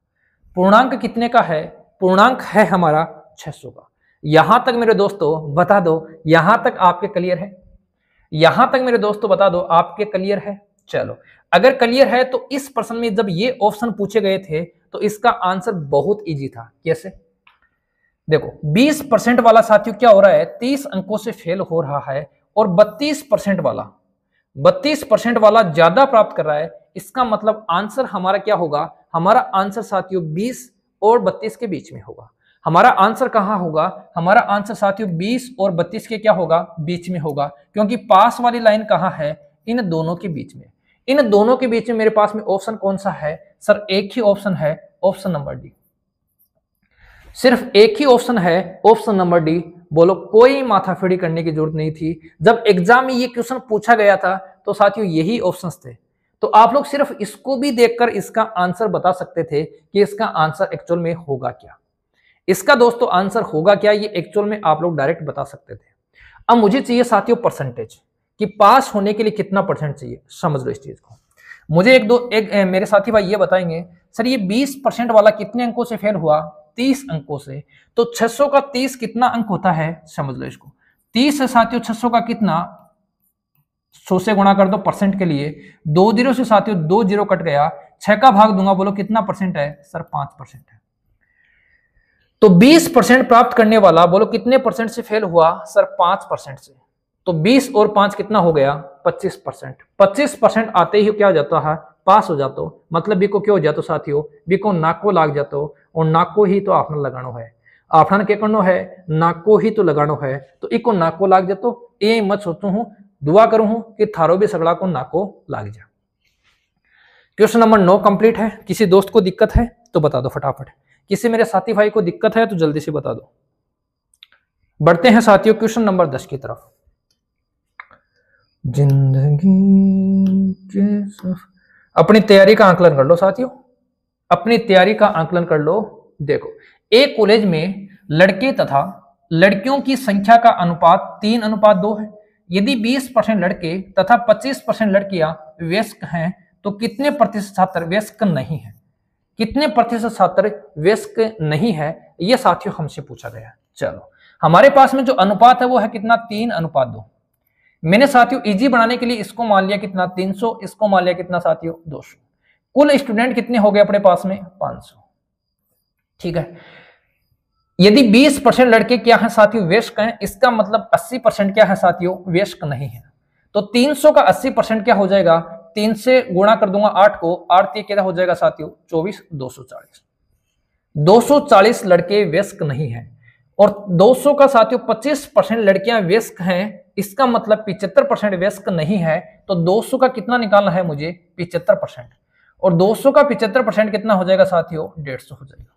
Speaker 1: पूर्णांक कितने का है? पूर्णांक है हमारा 600 का। यहां तक मेरे दोस्तों बता दो, यहां तक आपके क्लियर है? यहां तक मेरे दोस्तों बता दो आपके क्लियर है? चलो अगर क्लियर है तो इस प्रश्न में जब ये ऑप्शन पूछे गए थे तो इसका आंसर बहुत इजी था। कैसे? देखो 20% वाला साथियों क्या हो रहा है? 30 अंकों से फेल हो रहा है और 32% वाला 32% वाला ज्यादा प्राप्त कर रहा है, इसका मतलब आंसर हमारा क्या होगा, हमारा आंसर साथियों 20 और 32 के बीच में होगा। हमारा आंसर कहां होगा, हमारा आंसर साथियों 20 और 32 के क्या होगा, बीच में होगा, क्योंकि पास वाली लाइन कहां है, इन दोनों के बीच में। इन दोनों के बीच में मेरे पास में ऑप्शन कौन सा है सर, एक ही ऑप्शन है, ऑप्शन नंबर डी। सिर्फ एक ही ऑप्शन है, ऑप्शन नंबर डी। बोलो, कोई माथाफेड़ी करने की जरूरत नहीं थी। जब एग्जाम में ये क्वेश्चन पूछा गया था तो साथियों यही ऑप्शंस थे, तो आप लोग सिर्फ इसको भी देखकर इसका आंसर बता सकते थे कि इसका आंसर एक्चुअल में होगा क्या। इसका दोस्तों आंसर होगा क्या, ये एक्चुअल में आप लोग डायरेक्ट बता सकते थे। अब मुझे चाहिए साथियों परसेंटेज, कि पास होने के लिए कितना परसेंट चाहिए, समझ लो इस चीज को। मुझे मेरे साथी भाई ये बताएंगे, सर ये 20% वाला कितने अंकों से फेल हुआ, 30 अंकों से। तो 600 का 30 कितना अंक होता है, समझ लो इसको। 30 से साथियों 600 का कितना, 100 से गुणा कर दो परसेंट के लिए, 2 जीरो से साथियों 2 जीरो कट गया, 6 का भाग दूंगा, बोलो कितना परसेंट है सर, 5% है। तो 20% प्राप्त करने वाला बोलो कितने परसेंट से फेल हुआ सर, 5% से। तो 20 और 5 कितना हो गया, 25%। 25% आते ही क्या हो जाता है, पास हो जाता हो। मतलब बी को क्या हो जाता साथियों, बी को नाक को लाग जाता हो, और नाक को ही तो आपने लगानो है। आपने क्या करना है, नाक को ही तो लगानो है, तो इको नाक को लाग जातो। ये मत सोचू हूं, दुआ करूं हूं कि थारो भी सगड़ा को नाक को लाग जा। क्वेश्चन नंबर 9 कंप्लीट है। किसी दोस्त को दिक्कत है तो बता दो फटाफट, किसी मेरे साथी भाई को दिक्कत है तो जल्दी से बता दो। बढ़ते हैं साथियों क्वेश्चन नंबर 10 की तरफ। जिंदगी के अपनी तैयारी का आंकलन कर लो साथियों, अपनी तैयारी का आंकलन कर लो। देखो, एक कॉलेज में लड़के तथा लड़कियों की संख्या का अनुपात 3:2 है। यदि 20% लड़के तथा 25% लड़कियां वयस्क हैं तो कितने प्रतिशत छात्र वयस्क नहीं है, कितने प्रतिशत छात्र वयस्क नहीं है, यह साथियों हमसे पूछा गया। चलो, हमारे पास में जो अनुपात है वो है कितना, 3:2। मैंने साथियों इजी बनाने के लिए इसको मान लिया कितना, 300, इसको मान लिया कितना साथियों, 200। कुल स्टूडेंट कितने हो गए अपने पास में, 500। ठीक है। यदि 20% लड़के क्या है साथियों, वयस्क हैं, इसका मतलब 80% क्या है साथियों, वयस्क नहीं है। तो 300 का 80% क्या हो जाएगा, 3 से गुणा कर दूंगा 8 को, 8 क्या हो जाएगा साथियों, 24, 240। 240 लड़के वयस्क नहीं है, और 200 का साथियों 25% लड़कियां वयस्क हैं, इसका मतलब 75% वयस्क नहीं है। तो 200 का कितना निकालना है मुझे, 75%, और 200 का 75% कितना हो जाएगा साथियों, 150 हो जाएगा।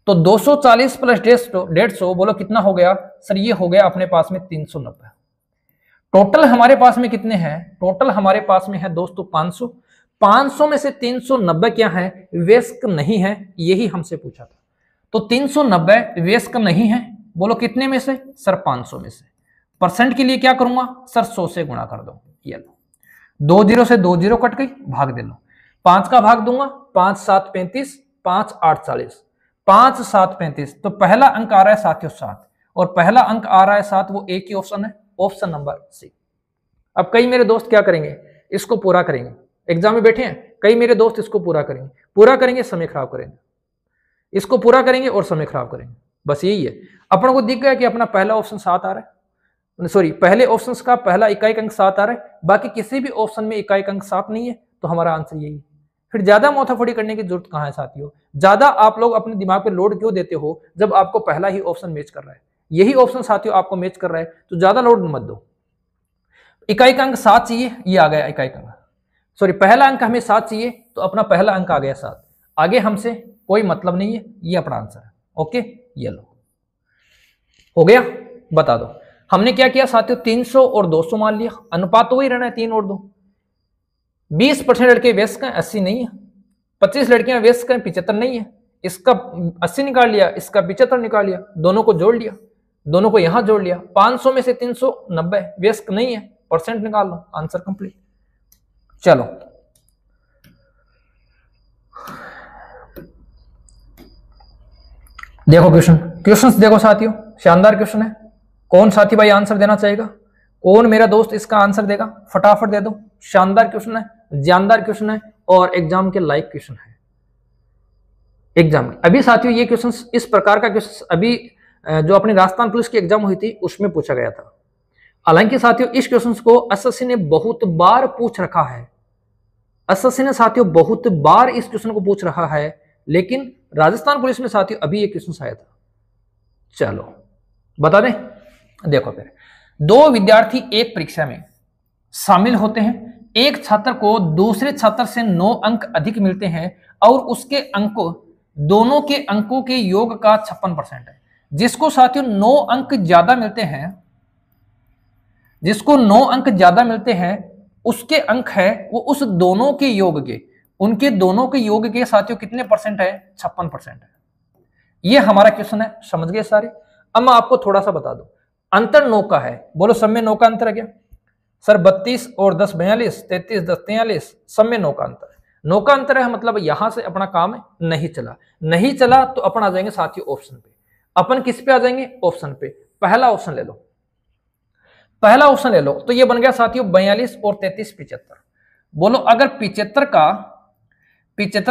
Speaker 1: तो 240 प्लस 150 बोलो कितना हो गया सर, ये हो गया अपने पास में 390। टोटल हमारे पास में कितने हैं, टोटल हमारे पास में है दोस्तों 500। 500 में से 390 क्या है, वयस्क नहीं है, यही हमसे पूछा था। तो 390 वयस्क नहीं है, बोलो कितने में से सर, 500 में से। परसेंट के लिए क्या करूंगा सर, 100 से गुणा कर दो, ये लो, 2 जीरो से 2 जीरो कट गई, भाग दे लो, 5 का भाग दूंगा, 5 7 35, 5 8 40, 5 7 35। तो पहला अंक आ रहा है साथियों 7, और पहला अंक आ रहा है 7, वो एक ही ऑप्शन है, ऑप्शन नंबर सी। अब कई मेरे दोस्त क्या करेंगे, इसको पूरा करेंगे, एग्जाम में बैठे हैं कई मेरे दोस्त, इसको पूरा करेंगे समय खराब करेंगे, इसको पूरा करेंगे और समय खराब करेंगे। बस यही है। अपन को दिख गया कि अपना पहला ऑप्शन 7 आ रहा है, सॉरी पहले ऑप्शन का पहला इकाई अंक 7 आ रहा है, बाकी किसी भी ऑप्शन में इकाई अंक 7 नहीं है, तो हमारा आंसर यही है। फिर ज्यादा माथाफोड़ी करने की जरूरत कहां है साथियों, ज्यादा आप लोग अपने दिमाग पे लोड क्यों देते हो, जब आपको पहला ही ऑप्शन मैच कर रहा है, यही ऑप्शन साथियों आपको मैच कर रहा है, तो ज्यादा लोड मत दो। इकाई का अंक 7 चाहिए, ये आ गया इकाई का अंक, सॉरी पहला अंक हमें 7 चाहिए, तो अपना पहला अंक आ गया 7, आगे हमसे कोई मतलब नहीं है, ये अपना आंसर है। ओके, ये लो, हो गया। बता दो हमने क्या किया साथियों, 300 और 200 मान लिया, अनुपात तो वही रहना है 3 और 2। 20% लड़के वयस्क हैं, 80 नहीं है। 25 लड़कियां वयस्क हैं, 75 नहीं है। इसका 80 निकाल लिया, इसका 75 निकाल लिया, दोनों को जोड़ लिया, दोनों को यहां जोड़ लिया। 500 में से 390 वयस्क नहीं है, परसेंट निकाल लो, आंसर कंप्लीट। चलो देखो क्वेश्चंस देखो साथियों, शानदार क्वेश्चन है। कौन साथी भाई आंसर देना चाहेगा, कौन मेरा दोस्त इसका आंसर देगा, फटाफट दे दो। शानदार क्वेश्चन है, जानदार क्वेश्चन है, और एग्जाम के लाइक क्वेश्चन है। एग्जाम अभी साथियों ये क्वेश्चन, इस प्रकार का क्वेश्चन अभी जो अपनी राजस्थान पुलिस की एग्जाम हुई थी उसमें पूछा गया था। हालांकि साथियों इस क्वेश्चन को एसएससी ने बहुत बार पूछ रखा है, एसएससी ने साथियों बहुत बार इस क्वेश्चन को पूछ रखा है, लेकिन राजस्थान पुलिस में साथियों अभी ये क्वेश्चन आया था। चलो बता दें, देखो फिर दो विद्यार्थी एक परीक्षा में शामिल होते हैं। एक छात्र को दूसरे छात्र से 9 अंक अधिक मिलते हैं और उसके अंक दोनों के अंकों के योग का 56% है। जिसको साथियों 9 अंक ज्यादा मिलते हैं, जिसको 9 अंक ज्यादा मिलते हैं उसके अंक है वो उस दोनों के योग के, उनके दोनों के योग के साथियों कितने परसेंट है? 56% है। ये हमारा क्वेश्चन है, समझ गए सारे। अब मैं आपको थोड़ा सा बता दूं, अंतर 9 का है। बोलो सब में 9 का अंतर है क्या सर? 32 और 10 42, 33 10 43, सब में 9 का अंतर है। 9 का अंतर है मतलब यहां से अपना काम नहीं चला, नहीं चला तो अपन आ जाएंगे साथियों ऑप्शन पे। अपन किस पे आ जाएंगे? ऑप्शन पे। पहला ऑप्शन ले लो, पहला ऑप्शन ले लो, तो ये बन गया साथियों 42 और 33 75। बोलो अगर 75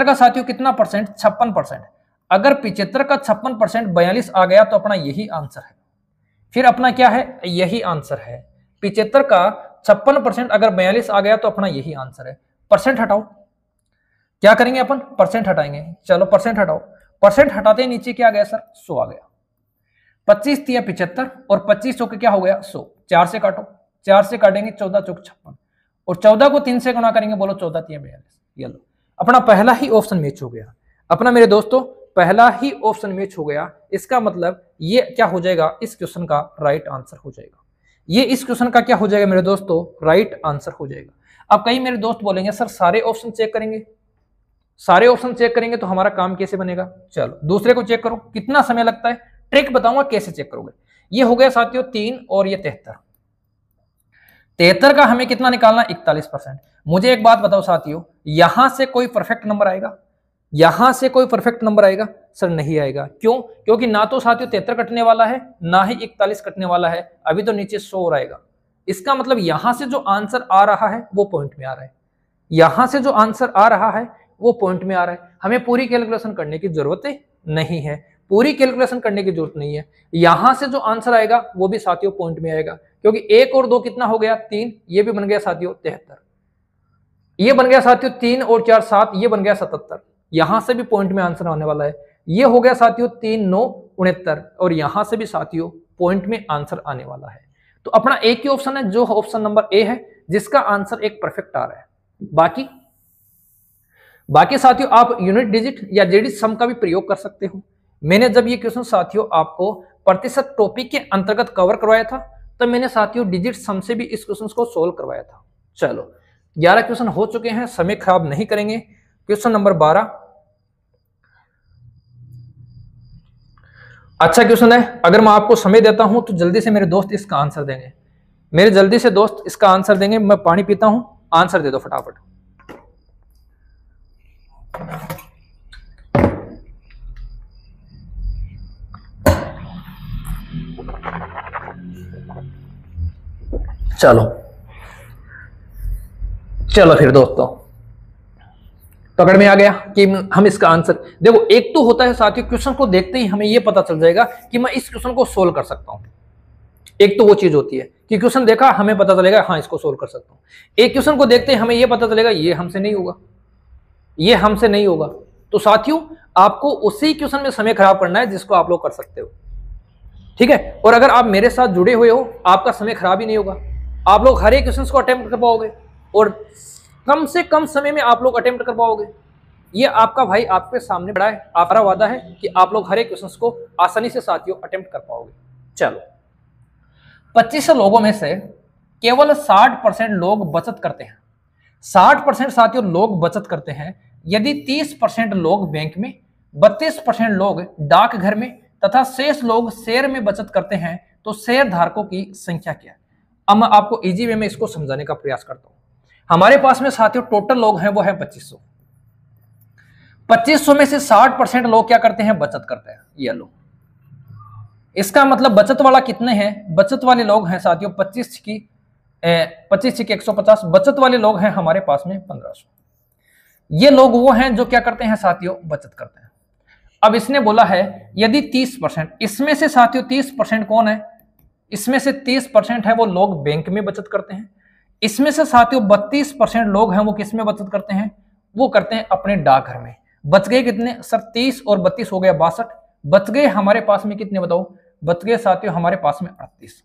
Speaker 1: का साथियों कितना परसेंट? 56%। अगर 75 का 56% 42 आ गया तो अपना यही आंसर है। फिर अपना क्या है? यही आंसर है। 75 का 56% अगर 42 आ गया तो अपना यही आंसर है। परसेंट हटाओ, क्या करेंगे अपन? परसेंट हटाएंगे। चलो परसेंट हटाओ, परसेंट हटाते ही नीचे क्या आ गया सर? 100 आ गया। 25 तिया 75 और 25 चौके क्या हो गया? 100। 4 से काटो, 4 से काटेंगे 14 चौक 56 और 14 को 3 से गुणा करेंगे। बोलो 14 तिया 42। ये लो अपना पहला ही ऑप्शन मैच हो गया। अपना मेरे दोस्तों पहला ही ऑप्शन मैच हो गया। इसका मतलब ये क्या हो जाएगा? इस क्वेश्चन का राइट आंसर हो जाएगा। ये इस क्वेश्चन का क्या हो जाएगा मेरे दोस्तों? राइट आंसर हो जाएगा। अब कई मेरे दोस्त बोलेंगे सर सारे ऑप्शन चेक करेंगे, सारे ऑप्शन चेक करेंगे तो हमारा काम कैसे बनेगा? चलो दूसरे को चेक करो, कितना समय लगता है, ट्रिक बताऊंगा कैसे चेक करोगे। ये हो गया साथियों 3 और ये 73। 73 का हमें कितना निकालना? 41%। मुझे एक बात बताओ साथियों, यहां से कोई परफेक्ट नंबर आएगा? यहां से कोई परफेक्ट नंबर आएगा? सर नहीं आएगा। क्यों? क्योंकि ना तो साथियों 73 कटने वाला है, ना ही 41 कटने वाला है। अभी तो नीचे 100 आएगा। इसका मतलब यहां से जो आंसर आ रहा है वो पॉइंट में आ रहा है, यहां से जो आंसर आ रहा है वो पॉइंट में आ रहा है। हमें पूरी कैलकुलेशन करने की जरूरत नहीं है, पूरी कैलकुलेशन करने की जरूरत नहीं है। यहां से जो आंसर आएगा वो भी साथियों पॉइंट में आएगा, क्योंकि 1 और 2 कितना हो गया? 3। ये भी बन गया साथियों 73। ये बन गया साथियों 3 और 4 7, ये बन गया 77। यहां से भी पॉइंट में आंसर आने वाला है। ये हो गया साथियों 3 9 69 और यहां से भी साथियों पॉइंट में आंसर आने वाला है। तो अपना एक ही ऑप्शन है जो ऑप्शन नंबर ए है, जिसका आंसर एक परफेक्ट आ रहा है। बाकी साथियों आप यूनिट डिजिट या जेडी सम का भी प्रयोग कर सकते हो। मैंने जब ये क्वेश्चन साथियों आपको प्रतिशत टॉपिक के अंतर्गत कवर करवाया था, तब मैंने साथियों डिजिट सम से भी इस क्वेश्चन को सोल्व करवाया था। चलो 11 क्वेश्चन हो चुके हैं, समय खराब नहीं करेंगे। क्वेश्चन नंबर 12 अच्छा क्वेश्चन है। अगर मैं आपको समय देता हूं तो जल्दी से मेरे दोस्त इसका आंसर देंगे, मेरे जल्दी से दोस्त इसका आंसर देंगे। मैं पानी पीता हूं, आंसर दे दो फटाफट। चलो चलो फिर दोस्तों पकड़ में आ गया कि हम इसका आंसर देखो। एक तो होता है साथियों क्वेश्चन को देखते ही हमें यह पता चल जाएगा कि मैं इस क्वेश्चन को सोल्व कर सकता हूं। एक तो वो चीज होती है कि क्वेश्चन देखा हमें पता चलेगा हाँ इसको सोल्व कर सकता हूं। एक क्वेश्चन को देखते ही हमें यह पता चलेगा ये हमसे नहीं होगा, ये हमसे नहीं होगा। तो साथियों आपको उसी क्वेश्चन में समय खराब करना है जिसको आप लोग कर सकते हो, ठीक है। और अगर आप मेरे साथ जुड़े हुए हो आपका समय खराब ही नहीं होगा, आप लोग हर एक क्वेश्चन को अटेम्प्ट कर पाओगे और कम से कम समय में आप लोग अटेम्प्ट कर पाओगे। ये आपका भाई आपके सामने बड़ा है, आपका वादा है कि आप लोग हर एक क्वेश्चन को आसानी से साथियों अटेम्प्ट कर पाओगे। चलो 25 लोगों में से केवल 60% लोग बचत करते हैं। 60% साथियों लोग बचत करते हैं। यदि 30% लोग बैंक में, 32% लोग डाकघर में तथा शेष लोग शेयर में बचत करते हैं तो शेयर धारकों की संख्या क्या है? अब मैं आपको इजी वे में इसको समझाने का प्रयास करता हूं। हमारे पास में साथियों टोटल लोग हैं वो है 2500। 2500 में से 60% लोग क्या करते हैं? बचत करते हैं। ये लो, इसका मतलब बचत वाला कितने हैं? बचत वाले लोग हैं साथियों 25 की 150, बचत वाले लोग हैं हमारे पास में 1500। ये लोग वो हैं जो क्या करते हैं साथियों? बचत करते हैं। अब इसने बोला है यदि 30%, इसमें से साथियों 30% कौन है? इसमें से 30% है वो लोग बैंक में बचत करते हैं। इसमें से साथियों 32% लोग हैं वो किस में बचत करते हैं, वो करते हैं अपने डाकघर में। बच गए कितने सर, 30 और 32 हो गया 62। बच गए हमारे पास में कितने बताओ, बच गए साथियों हमारे पास में 38।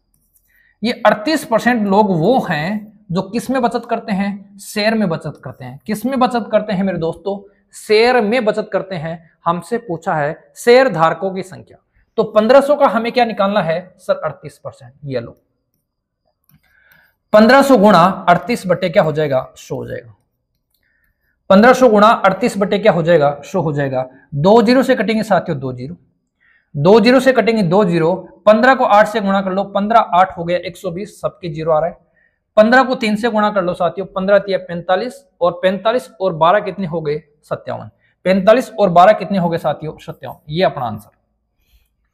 Speaker 1: ये 38% लोग वो हैं जो किस में बचत करते हैं, शेयर में बचत करते हैं। किस में बचत करते हैं मेरे दोस्तों, शेयर में बचत करते हैं। हमसे पूछा है शेयर धारकों की संख्या, तो 1500 का हमें क्या निकालना है सर 38%। ये लो 1500 गुणा 38 बटे क्या हो जाएगा 100 हो जाएगा। 1500 गुणा 38 बटे क्या हो जाएगा 100 हो जाएगा। 2 जीरो से कटेंगे साथियों 2 जीरो, 2 जीरो से कटेंगे 2 जीरो। 15 को 8 से गुणा कर लो, 15 8 हो गया 120, सबके जीरो आ रहा है। 15 को 3 से गुणा कर लो साथियों, 15 3 45 और 45 और 12 कितने हो गए 57। 45 और 12 कितने हो गए साथियों 57। ये अपना आंसर,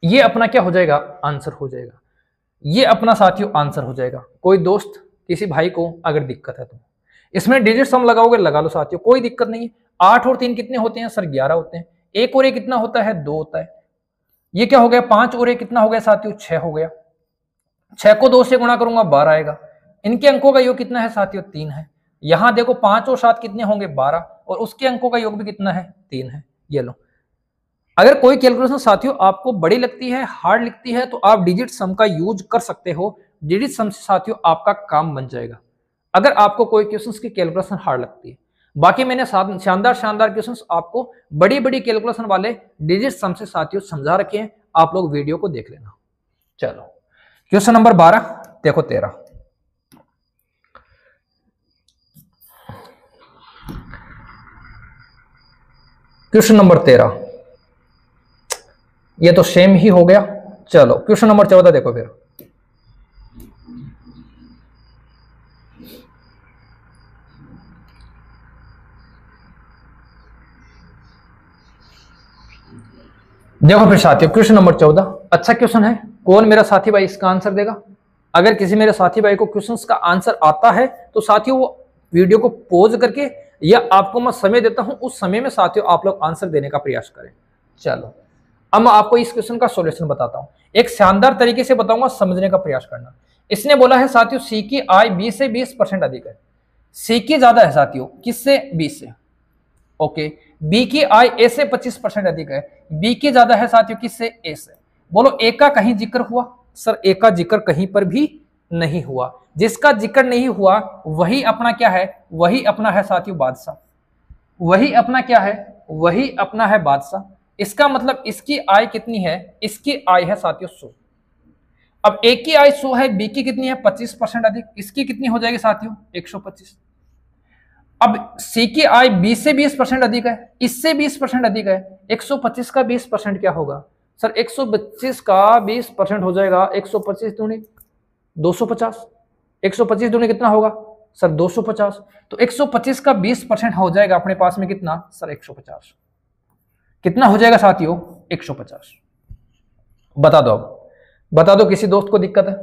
Speaker 1: ये अपना क्या हो जाएगा आंसर हो जाएगा। ये अपना साथियों आंसर हो जाएगा। कोई दोस्त किसी भाई को अगर दिक्कत है तो इसमें डिजिट सम लगाओगे, लगा लो साथियों, कोई दिक्कत नहीं है। 8 और 3 कितने होते हैं सर 11 होते हैं। 1 और 1 कितना होता है 2 होता है। ये क्या हो गया 5 और 1 कितना हो गया साथियों 6 हो गया। 6 को 2 से गुणा करूंगा 12 आएगा। इनके अंकों का योग कितना है साथियों 3 है। यहां देखो 5 और 7 कितने होंगे 12 और उसके अंकों का योग भी कितना है 3 है। ये लो, अगर कोई कैलकुलेशन साथियों आपको बड़ी लगती है, हार्ड लगती है, तो आप डिजिट सम का यूज कर सकते हो। डिजिट सम से साथियों आपका काम बन जाएगा अगर आपको कोई क्वेश्चंस की कैलकुलेशन हार्ड लगती है। बाकी मैंने शानदार शानदार क्वेश्चंस आपको बड़ी बड़ी कैलकुलेशन वाले डिजिट सम से साथियों समझा रखे हैं, आप लोग वीडियो को देख लेना। चलो क्वेश्चन नंबर 12 देखो 13। क्वेश्चन नंबर 13 ये तो सेम ही हो गया। चलो क्वेश्चन नंबर 14 देखो फिर। देखो फिर साथियों क्वेश्चन नंबर 14 अच्छा क्वेश्चन है। कौन मेरा साथी भाई इसका आंसर देगा? अगर किसी मेरे साथी भाई को क्वेश्चंस का आंसर आता है तो साथियों वो वीडियो को पॉज करके, या आपको मैं समय देता हूं उस समय में साथियों आप लोग आंसर देने का प्रयास करें। चलो अब मैं आपको इस क्वेश्चन का सॉल्यूशन बताता हूं, एक शानदार तरीके से बताऊंगा, समझने का प्रयास करना। इसने बोला है साथियों सी की आय बी से 20% अधिक है। सी की ज्यादा है साथियों किससे, बी से। ओके, बी की आय ए से 25% अधिक है। बी की ज्यादा है साथियों किससे, ए से। बोलो ए का कहीं जिक्र हुआ? सर ए का जिक्र कहीं पर भी नहीं हुआ। जिसका जिक्र नहीं हुआ वही अपना क्या है, वही अपना है साथियों बादशाह। वही अपना क्या है, वही अपना है बादशाह। इसका मतलब इसकी आय कितनी है, इसकी आय है साथियों 100। अब ए की आय 100 है, बी की कितनी है 25% अधिक, इसकी कितनी हो जाएगी साथियों 125। अब सी की आय बी से 20% अधिक है, इससे 20% अधिक है। 125 का 20% क्या होगा सर, 125 का 20% हो जाएगा 125 दूनी 250। 125 दूनी कितना होगा सर 250। तो 125 का 20% हो जाएगा अपने पास में कितना सर 150। कितना हो जाएगा साथियों 150। बता दो, अब बता दो, किसी दोस्त को दिक्कत है?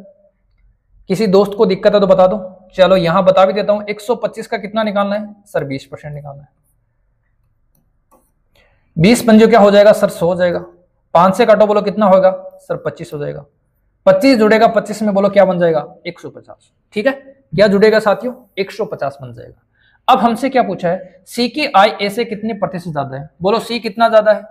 Speaker 1: किसी दोस्त को दिक्कत है तो बता दो। चलो यहां बता भी देता हूं, 125 का कितना निकालना है सर 20% निकालना है। 20 पंजो क्या हो जाएगा सर 100 हो जाएगा। 5 से काटो बोलो कितना होगा सर 25 हो जाएगा। 25 जुड़ेगा 25 में बोलो क्या बन जाएगा 150। ठीक है, क्या जुड़ेगा साथियों 150 बन जाएगा। अब हमसे क्या पूछा है, सी की आय ए से कितने प्रतिशत ज्यादा है? बोलो सी कितना ज्यादा है,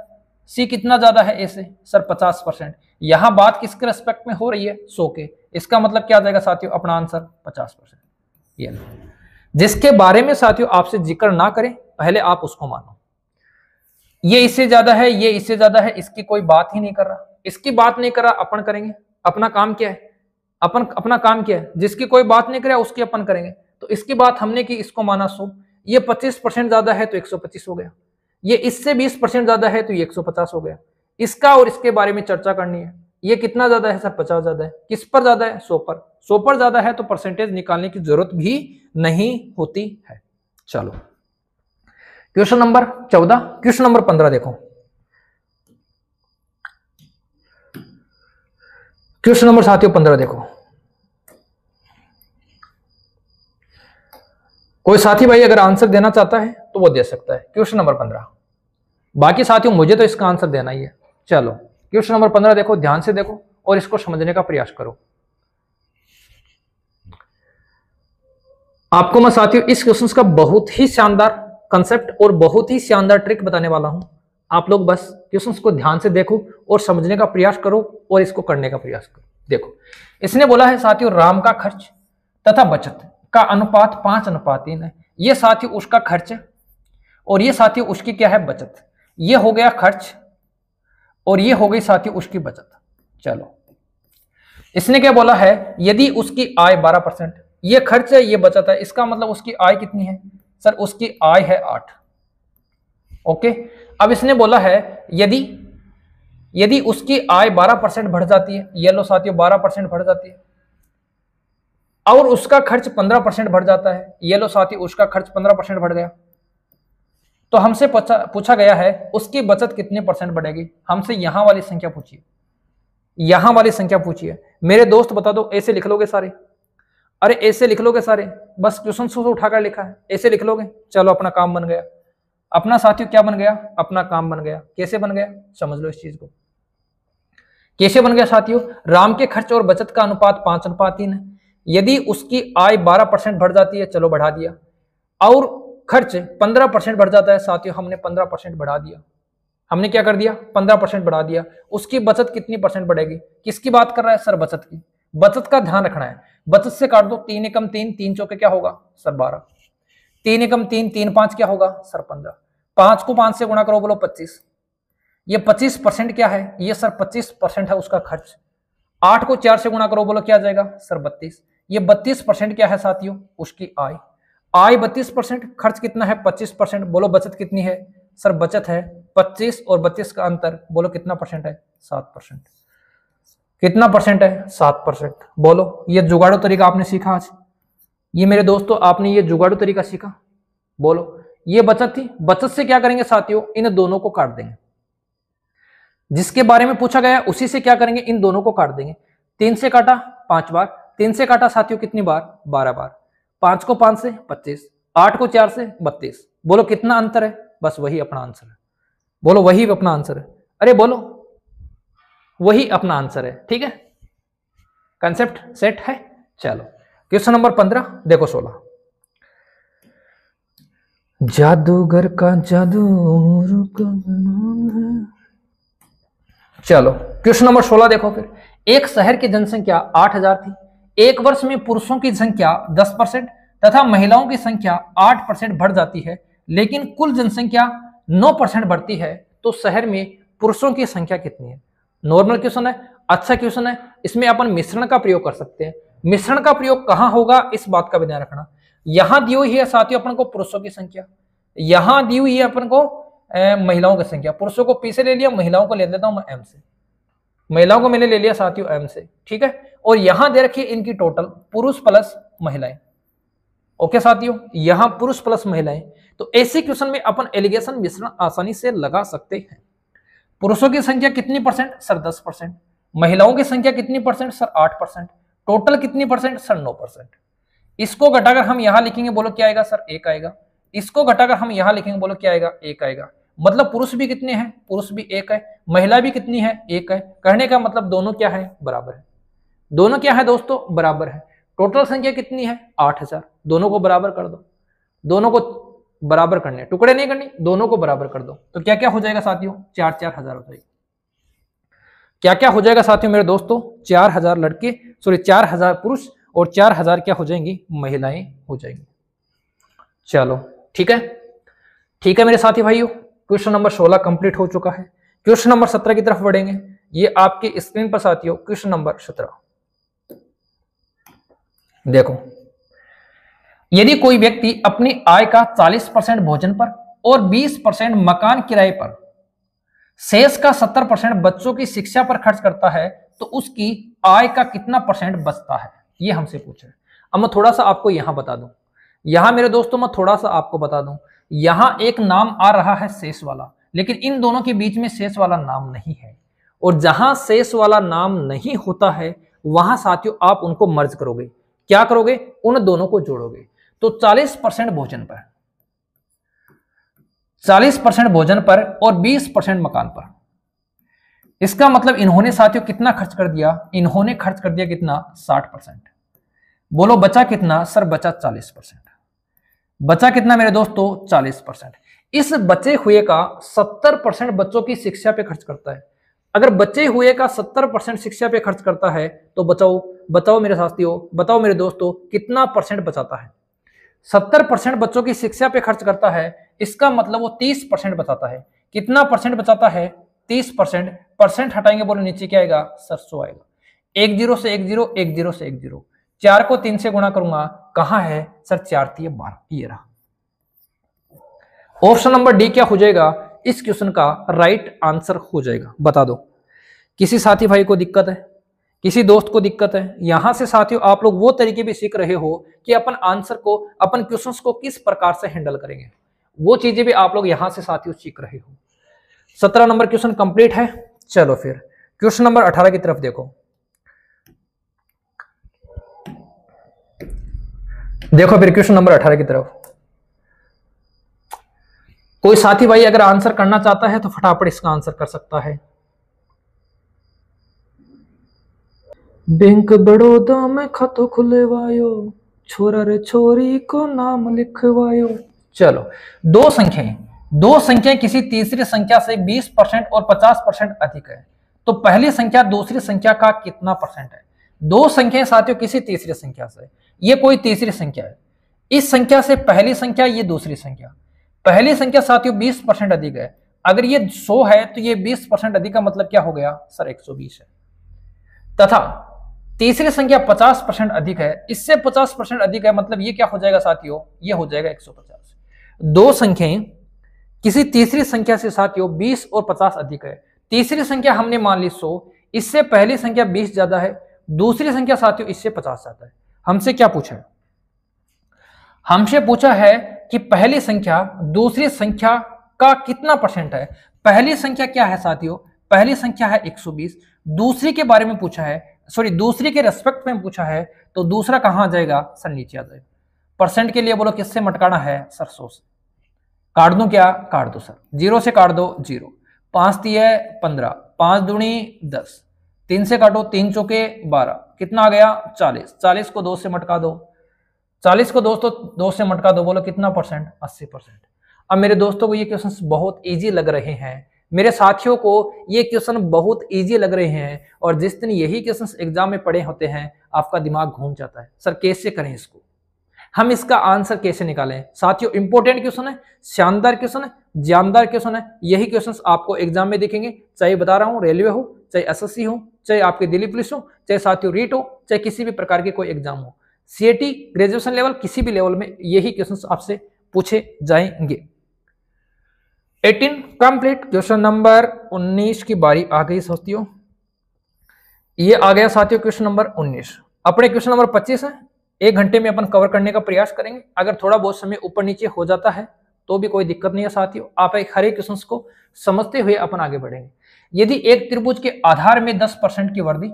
Speaker 1: सी कितना ज्यादा है ए से सर 50%। यहां बात किसके रेस्पेक्ट में हो रही है 100 के। इसका मतलब क्या आ जाएगा साथियों अपना आंसर 50%। ये जिसके बारे में साथियों आपसे जिक्र ना करें पहले आप उसको मानो। ये इससे ज्यादा है, ये इससे ज्यादा है, इसकी कोई बात ही नहीं कर रहा, इसकी बात नहीं कर रहा, अपन करेंगे। अपना काम क्या है, अपन अपना काम क्या है, जिसकी कोई बात नहीं करे उसकी अपन करेंगे। तो इसकी बात हमने की, इसको माना 100। ये 25% ज्यादा है तो 125 हो गया। ये इससे 20% ज्यादा है तो ये 150 हो गया। इसका और इसके बारे में चर्चा करनी है। ये कितना ज्यादा है सर 50 ज्यादा है। किस पर ज्यादा है 100 पर। 100 पर ज्यादा है तो परसेंटेज निकालने की जरूरत भी नहीं होती है। चलो क्वेश्चन नंबर 14। क्वेश्चन नंबर 15 देखो। क्वेश्चन नंबर साथियों 15 देखो। कोई साथी भाई अगर आंसर देना चाहता है तो वो दे सकता है। क्वेश्चन नंबर 15, बाकी साथियों मुझे तो इसका आंसर देना ही है। चलो क्वेश्चन नंबर 15 देखो, ध्यान से देखो और इसको समझने का प्रयास करो। आपको मैं साथियों इस क्वेश्चन का बहुत ही शानदार कंसेप्ट और बहुत ही शानदार ट्रिक बताने वाला हूं। आप लोग बस क्वेश्चन को ध्यान से देखो और समझने का प्रयास करो और इसको करने का प्रयास करो। देखो, इसने बोला है साथियों राम का खर्च तथा बचत का अनुपात 5:3 है। ये साथियों उसका खर्च है और ये साथियों उसकी क्या है, बचत। ये हो गया खर्च और ये हो गई साथियों उसकी बचत। चलो, इसने क्या बोला है, यदि उसकी आय 12%, ये खर्च है ये बचत है, इसका मतलब उसकी आय कितनी है सर, उसकी आय है 8। ओके, अब इसने बोला है यदि उसकी आय 12% बढ़ जाती है, ये लो साथियों 12% बढ़ जाती है, और उसका खर्च 15% बढ़ जाता है, ये लो साथियों उसका खर्च 15% बढ़ गया, तो हमसे पूछा गया है उसकी बचत कितने परसेंट बढ़ेगी। हमसे यहां वाली संख्या पूछिए, यहां वाली संख्या पूछिए। मेरे दोस्त बता दो, ऐसे लिख लोगे सारे? अरे ऐसे लिख लोगे सारे, बस क्वेश्चन से उठाकर लिखा है, ऐसे लिख लोगे? चलो, अपना काम बन गया। अपना साथियों क्या बन गया, अपना काम बन गया। कैसे बन गया, समझ लो इस चीज को। कैसे बन गया साथियों, राम के खर्च और बचत का अनुपात 5:3 है। यदि उसकी आय 12% बढ़ जाती है, चलो बढ़ा दिया, और खर्च 15% बढ़ जाता है साथियों, हमने 15% बढ़ा दिया। हमने क्या कर दिया, 15% बढ़ा दिया। उसकी बचत कितनी परसेंट बढ़ेगी, किसकी बात कर रहा है सर, बचत की। बचत का ध्यान रखना है, बचत से काट दो, 3 एकम 3, 3 चौके क्या होगा सर 12, 3 एकम 3, 3 5 क्या होगा सर 15, 5 को 5 से गुणा करो, बोलो 25। ये 25% क्या है, ये सर 25% है उसका खर्च। 8 को 4 से गुणा करो, बोलो क्या जाएगा सर 32। ये 32% क्या है साथियों, उसकी आय। आय 32%, खर्च कितना है 25%, बोलो बचत कितनी है सर, बचत है 25 और 32 का अंतर, बोलो कितना परसेंट है, 7%। कितना परसेंट है, 7%। बोलो, ये जुगाड़ू तरीका आपने सीखा आज, ये मेरे दोस्तों आपने ये जुगाड़ू तरीका सीखा। बोलो, ये बचत थी। बचत से क्या करेंगे साथियों, इन दोनों को काट देंगे, जिसके बारे में पूछा गया उसी से क्या करेंगे, इन दोनों को काट देंगे। 3 से काटा 5 बार, 3 से काटा साथियों कितनी बार, 12 बार। 5 को 5 से 25, 8 को 4 से 32, बोलो कितना अंतर है, बस वही अपना आंसर है। बोलो वही अपना आंसर है, अरे बोलो वही अपना आंसर है। ठीक है, कंसेप्ट सेट है। चलो, क्वेश्चन नंबर 15 देखो, 16। जादूगर का जादू। चलो, क्वेश्चन नंबर 16 देखो फिर। एक शहर की जनसंख्या 8000 थी। एक वर्ष में पुरुषों की संख्या 10% तथा महिलाओं की संख्या 8% बढ़ जाती है, लेकिन कुल जनसंख्या 9% बढ़ती है, तो शहर में पुरुषों की संख्या कितनी है। नॉर्मल क्वेश्चन है, अच्छा क्वेश्चन है। इसमें अपन मिश्रण का प्रयोग कर सकते हैं। मिश्रण का प्रयोग कहां होगा, इस बात का भी ध्यान रखना। यहां दी हुई है साथियों अपन को पुरुषों की संख्या, यहां दी हुई है अपन को महिलाओं की संख्या। पुरुषों को पी से ले लिया, महिलाओं को ले लेता हूं मैं एम से। महिलाओं को मैंने ले लिया साथियों एम से, ठीक है। और यहां दे रखी इनकी टोटल पुरुष प्लस महिलाएं। ओके साथियों, यहां पुरुष प्लस महिलाएं। तो ऐसे क्वेश्चन में अपन एलिगेशन मिश्रण आसानी से लगा सकते हैं। पुरुषों की संख्या कितनी परसेंट सर, 10%। महिलाओं की संख्या कितनी परसेंट सर, 8%। टोटल कितनी परसेंट सर, 9%। इसको घटाकर हम यहां लिखेंगे, बोलो क्या आएगा सर, 1 आएगा। इसको घटाकर हम यहां लिखेंगे, बोलो क्या आएगा, 1 आएगा। मतलब पुरुष भी कितने हैं, पुरुष भी 1 है, महिला भी कितनी है, 1 है। कहने का मतलब दोनों क्या है, बराबर है। दोनों क्या है दोस्तों, बराबर है। टोटल संख्या कितनी है, 8000। दोनों को बराबर कर दो, दोनों को बराबर करने, टुकड़े नहीं करने, दोनों को बराबर कर दो। तो क्या क्या हो जाएगा साथियों, 4-4 हजार हो जाएगी। क्या क्या हो जाएगा साथियों मेरे दोस्तों, 4000 लड़के, सॉरी 4000 पुरुष और 4000 क्या हो जाएंगी, महिलाएं हो जाएंगी। चलो ठीक है, ठीक है मेरे साथी भाइयों, क्वेश्चन नंबर 16 कंप्लीट हो चुका है। क्वेश्चन नंबर 17 की तरफ बढ़ेंगे। ये आपके स्क्रीन पर साथियों क्वेश्चन नंबर 17 देखो। यदि कोई व्यक्ति अपनी आय का 40% भोजन पर और 20% मकान किराए पर, शेष का 70% बच्चों की शिक्षा पर खर्च करता है, तो उसकी आय का कितना परसेंट बचता है, ये हमसे पूछा है। अब मैं थोड़ा सा आपको यहां बता दूं, यहां मेरे दोस्तों मैं थोड़ा सा आपको बता दूं, यहां एक नाम आ रहा है शेष वाला, लेकिन इन दोनों के बीच में शेष वाला नाम नहीं है। और जहां शेष वाला नाम नहीं होता है वहां साथियों आप उनको मर्ज करोगे। क्या करोगे, उन दोनों को जोड़ोगे। तो 40% भोजन पर, 40% भोजन पर और 20% मकान पर। इसका मतलब इन्होंने साथियों कितना खर्च कर दिया, इन्होंने खर्च कर दिया कितना, 60%। बोलो बचा कितना सर? बचा 40%। बचा कितना मेरे दोस्तों? 40%। इस बचे हुए का 70% बच्चों की शिक्षा पे खर्च करता है। अगर बचे हुए का 70% शिक्षा पे खर्च करता है तो बताओ बताओ मेरे साथियों, बताओ मेरे दोस्तों, कितना परसेंट बचाता है? 70% बच्चों की शिक्षा पे खर्च करता है, इसका मतलब वो 30% बचाता है। कितना परसेंट बचाता है? 30%। परसेंट हटाएंगे, बोलो नीचे क्या आएगा सर? 100 आएगा। 1 0 से 1 0, 1 0 से 1 0, 4 को 3 से गुणा करूंगा, कहां है सर? 4 3 12, ये रहा। ऑप्शन नंबर डी क्या हो जाएगा? इस क्वेश्चन का राइट आंसर हो जाएगा। बता दो, किसी साथी भाई को दिक्कत है, किसी दोस्त को दिक्कत है? यहां से साथियों आप लोग वो तरीके भी सीख रहे हो कि अपन आंसर को, अपन क्वेश्चंस को किस प्रकार से हैंडल करेंगे, वो चीजें भी आप लोग यहां से साथियों सीख रहे हो। 17 नंबर क्वेश्चन कंप्लीट है। चलो फिर क्वेश्चन नंबर 18 की तरफ देखो। देखो फिर क्वेश्चन नंबर 18 की तरफ। कोई साथी भाई अगर आंसर करना चाहता है तो फटाफट इसका आंसर कर सकता है। बैंक बड़ौदा में खातो खुलवायो, छोरा रे छोरी को नाम लिखवायो। चलो, दो संख्याएं किसी तीसरी संख्या से 20% और 50% अधिक है, तो पहली संख्या दूसरी संख्या का कितना परसेंट है? दो संख्याएं साथियों किसी तीसरी संख्या से, ये कोई तीसरी संख्या है, इस संख्या से पहली संख्या, ये दूसरी संख्या। पहली संख्या साथियों 20% अधिक है, अगर ये 100 है तो ये 20% अधिक का मतलब क्या हो गया सर? 120 है। तथा तीसरी संख्या 50% अधिक है, इससे 50% अधिक है, मतलब ये क्या हो जाएगा साथियों? ये हो जाएगा 150। दो संख्याएं किसी तीसरी संख्या से साथियों 20 और 50 अधिक है। तीसरी संख्या हमने मान ली 100, इससे पहली संख्या 20 ज्यादा है, दूसरी संख्या साथियों इससे 50 ज्यादा है। हमसे क्या पूछा है? हमसे पूछा है कि पहली संख्या दूसरी संख्या का कितना परसेंट है। पहली संख्या क्या है साथियों? पहली संख्या है 120। दूसरी के बारे में पूछा है, सॉरी दूसरी के रेस्पेक्ट में पूछा है, तो दूसरा कहां आ जाएगा सर? नीचे आ जाएगा। परसेंट के लिए बोलो किससे मटकाना है सर? 100 से। काट दूं क्या? काट दो सर। 0 से काट दो 0, 5 तिये 15, 5 दूनी 10, 3 से काटो 3 चौके 12, कितना आ गया 40। 40 को 2 से मटका दो, 40 को दोस्तों 2 से मटका दो, बोलो कितना परसेंट? 80%। अब मेरे दोस्तों को ये क्वेश्चन बहुत इजी लग रहे हैं, मेरे साथियों को ये क्वेश्चन बहुत इजी लग रहे हैं, और जिस दिन यही क्वेश्चन एग्जाम में पड़े होते हैं आपका दिमाग घूम जाता है, सर कैसे करें इसको, हम इसका आंसर कैसे निकालें? साथियों इंपॉर्टेंट क्वेश्चन है, शानदार क्वेश्चन है, जानदार क्वेश्चन है। यही क्वेश्चंस आपको एग्जाम में दिखेंगे, चाहे बता रहा हूं रेलवे हो, चाहे एसएससी हो, चाहे आपके दिल्ली पुलिस हो, चाहे साथियों रीट हो, चाहे किसी भी प्रकार के कोई एग्जाम हो, सीएटी ग्रेजुएशन लेवल, किसी भी लेवल में यही क्वेश्चंस आपसे पूछे जाएंगे। 18 कंप्लीट। क्वेश्चन नंबर 19 की बारी आ गई साथियों। ये आ गया साथियों क्वेश्चन नंबर 19। अपने क्वेश्चन नंबर 25 है, 1 घंटे में अपन कवर करने का प्रयास करेंगे। अगर थोड़ा बहुत समय ऊपर नीचे हो जाता है तो भी कोई दिक्कत नहीं है साथियों, आप एक हर एक क्वेश्चन को समझते हुए अपन आगे बढ़ेंगे। यदि एक त्रिभुज के आधार में 10% की वृद्धि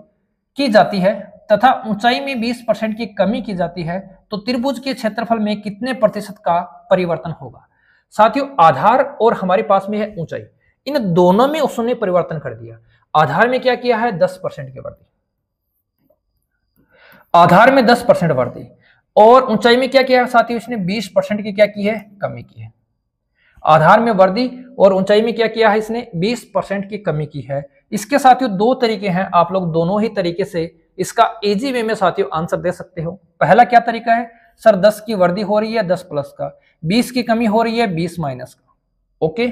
Speaker 1: की जाती है तथा ऊंचाई में 20% की कमी की जाती है, तो त्रिभुज के क्षेत्रफल में कितने प्रतिशत का परिवर्तन होगा? साथियों आधार और हमारे पास में है ऊंचाई, इन दोनों में उसने परिवर्तन कर दिया। आधार में क्या किया है? 10% की वृद्धि, आधार में 10% वृद्धि, और ऊंचाई में क्या किया है साथियों? इसने 20% की क्या की है? कमी की है। आधार में वृद्धि और ऊंचाई में क्या किया है? इसने 20% की कमी की है। इसके साथियों दो तरीके हैं, आप लोग दोनों ही तरीके से इसका इजी वे में साथियों आंसर दे सकते हो। पहला क्या तरीका है? सर 10 की वृद्धि हो रही है 10 प्लस का, 20 की कमी हो रही है 20 माइनस का। ओके,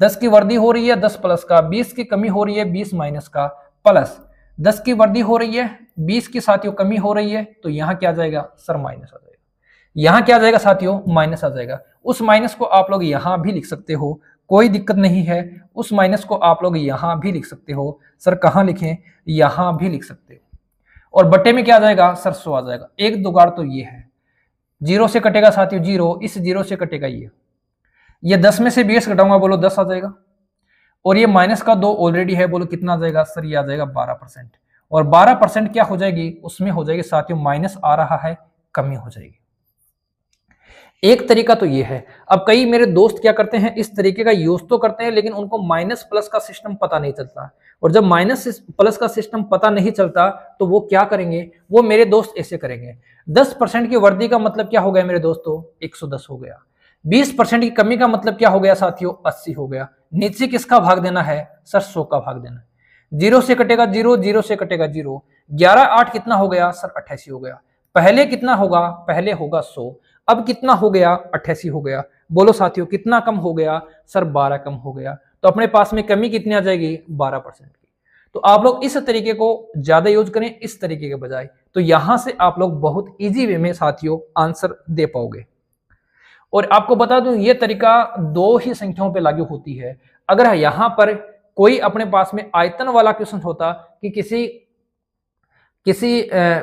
Speaker 1: 10 की वृद्धि हो रही है 10 प्लस का, 20 की कमी हो रही है 20 माइनस का, प्लस 10 की वृद्धि हो रही है 20 की साथियों कमी हो रही है, तो यहां क्या आ जाएगा सर? माइनस आ जाएगा। यहां क्या आ जाएगा साथियों? माइनस आ जाएगा। उस माइनस को आप लोग यहां भी लिख सकते हो, कोई दिक्कत नहीं है। उस माइनस को आप लोग यहां भी लिख सकते हो। सर कहां लिखें? यहां भी लिख सकते हो। और बट्टे में क्या आ जाएगा सर? 100 आ जाएगा। एक दुगाड़ तो ये है, 0 से कटेगा साथियों 0, इस 0 से कटेगा ये 10 में से 20 घटाऊंगा, बोलो 10 आ जाएगा। और ये माइनस का 2 ऑलरेडी है, बोलो कितना आ जाएगा सर? ये आ जाएगा 12%। और 12% क्या हो जाएगी? उसमें हो जाएगी साथियों माइनस आ रहा है, कमी हो जाएगी। एक तरीका तो ये है। अब कई मेरे दोस्त क्या करते हैं, इस तरीके का यूज तो करते हैं, लेकिन उनको माइनस प्लस का सिस्टम पता नहीं चलता। और जब माइनस प्लस का सिस्टम पता नहीं चलता तो वो क्या करेंगे, वो मेरे दोस्त ऐसे करेंगे। 10% की वर्दी का मतलब क्या हो गया मेरे दोस्तों, 110 हो गया। 20% की कमी का मतलब क्या हो गया साथियों, 80 हो गया। नीचे किसका भाग देना है सर, 100 का भाग देना है। जीरो से कटेगा जीरो, जीरो से कटेगा जीरो। 11 8 कितना हो गया सर, 88 हो गया। पहले कितना होगा, पहले होगा 100, अब कितना हो गया, 88 हो गया। बोलो साथियों कितना कम हो गया सर, 12 कम हो गया। तो अपने पास में कमी कितनी आ जाएगी, 12% की। तो आप लोग इस तरीके को ज्यादा यूज करें इस तरीके के बजाय, तो यहां से आप लोग बहुत इजी वे में साथियों आंसर दे पाओगे। और आपको बता दूं ये तरीका दो ही संख्याओं पे लागू होती है। अगर यहां पर कोई अपने पास में आयतन वाला क्वेश्चन होता कि किसी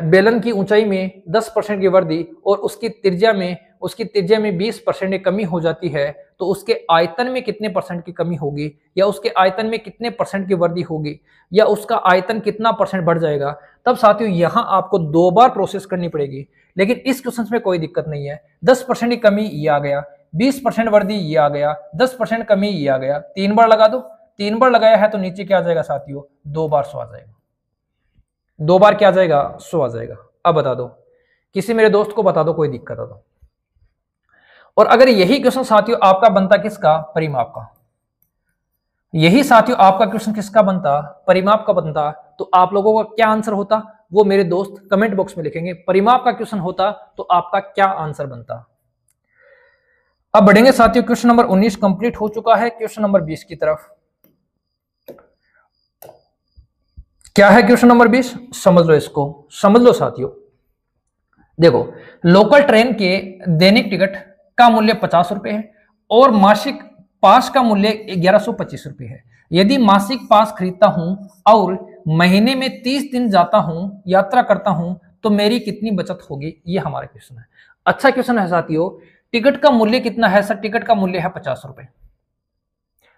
Speaker 1: बेलन की ऊंचाई में 10% की वृद्धि और उसकी त्रिज्या में 20% की कमी हो जाती है, तो उसके आयतन में कितने परसेंट की कमी होगी, या उसके आयतन में कितने परसेंट की वृद्धि होगी, या उसका आयतन कितना परसेंट बढ़ जाएगा। तब साथियों यहां आपको 2 बार प्रोसेस करनी पड़ेगी। लेकिन इस क्वेश्चन में कोई दिक्कत नहीं है। 10% की कमी ये आ गया, 20% वृद्धि ये आ गया, 10% कमी ये आ गया। 3 बार लगा दो, 3 बार लगाया है तो नीचे क्या आ जाएगा साथियों, 2 बार 100 आ जाएगा। 2 बार क्या आ जाएगा, 100 आ जाएगा। अब बता दो, किसी मेरे दोस्त को बता दो कोई दिक्कत है तो। और अगर यही क्वेश्चन साथियों आपका बनता किसका, परिमाप का, यही साथियों आपका क्वेश्चन किसका बनता, परिमाप का बनता, तो आप लोगों का क्या आंसर होता, वो मेरे दोस्त कमेंट बॉक्स में लिखेंगे। परिमाप का क्वेश्चन होता तो आपका क्या आंसर बनता। अब बढ़ेंगे साथियों, क्वेश्चन नंबर 19 कंप्लीट हो चुका है। क्वेश्चन नंबर 20 की तरफ। क्या है क्वेश्चन नंबर 20, समझ लो इसको, समझ लो साथियों। देखो, लोकल ट्रेन के दैनिक टिकट का मूल्य 50 रुपए है और मासिक पास का मूल्य 1125 रुपए है। यदि मासिक पास खरीदता हूं और महीने में 30 दिन जाता हूं, यात्रा करता हूं, तो मेरी कितनी बचत होगी, ये हमारा क्वेश्चन है। अच्छा क्वेश्चन है साथियों। टिकट का मूल्य कितना है सर, टिकट का मूल्य है 50 रुपए।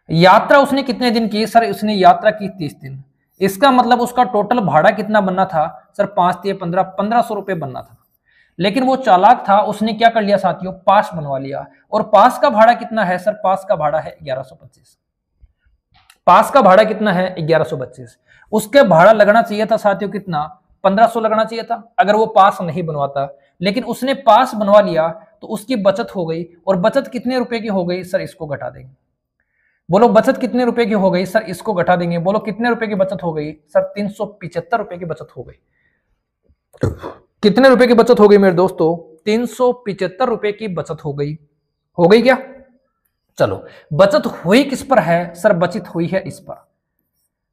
Speaker 1: यात्रा उसने कितने दिन की सर, उसने यात्रा की 30 दिन। इसका मतलब उसका टोटल भाड़ा कितना बनना था सर, 5 1500 रुपए बनना था। लेकिन वो चालाक था, उसने क्या कर लिया साथियों, पास बनवा लिया। और पास का भाड़ा कितना है सर, पास का भाड़ा है 1125। पास का भाड़ा कितना है 1125। उसके भाड़ा लगना चाहिए था साथियों कितना, 1500 लगना चाहिए था अगर वो पास नहीं बनवाता। लेकिन उसने पास बनवा लिया तो उसकी बचत हो गई। और बचत कितने रुपए की हो गई सर, इसको घटा देंगे। बोलो बचत कितने रुपए की हो गई सर, इसको घटा देंगे। बोलो कितने रुपए की बचत हो गई सर, 375 रुपए की बचत हो गई। कितने रुपए की बचत हो गई मेरे दोस्तों, 375 रुपए की बचत हो गई। हो गई क्या, चलो बचत हुई किस पर है सर, बचत हुई है इस पर।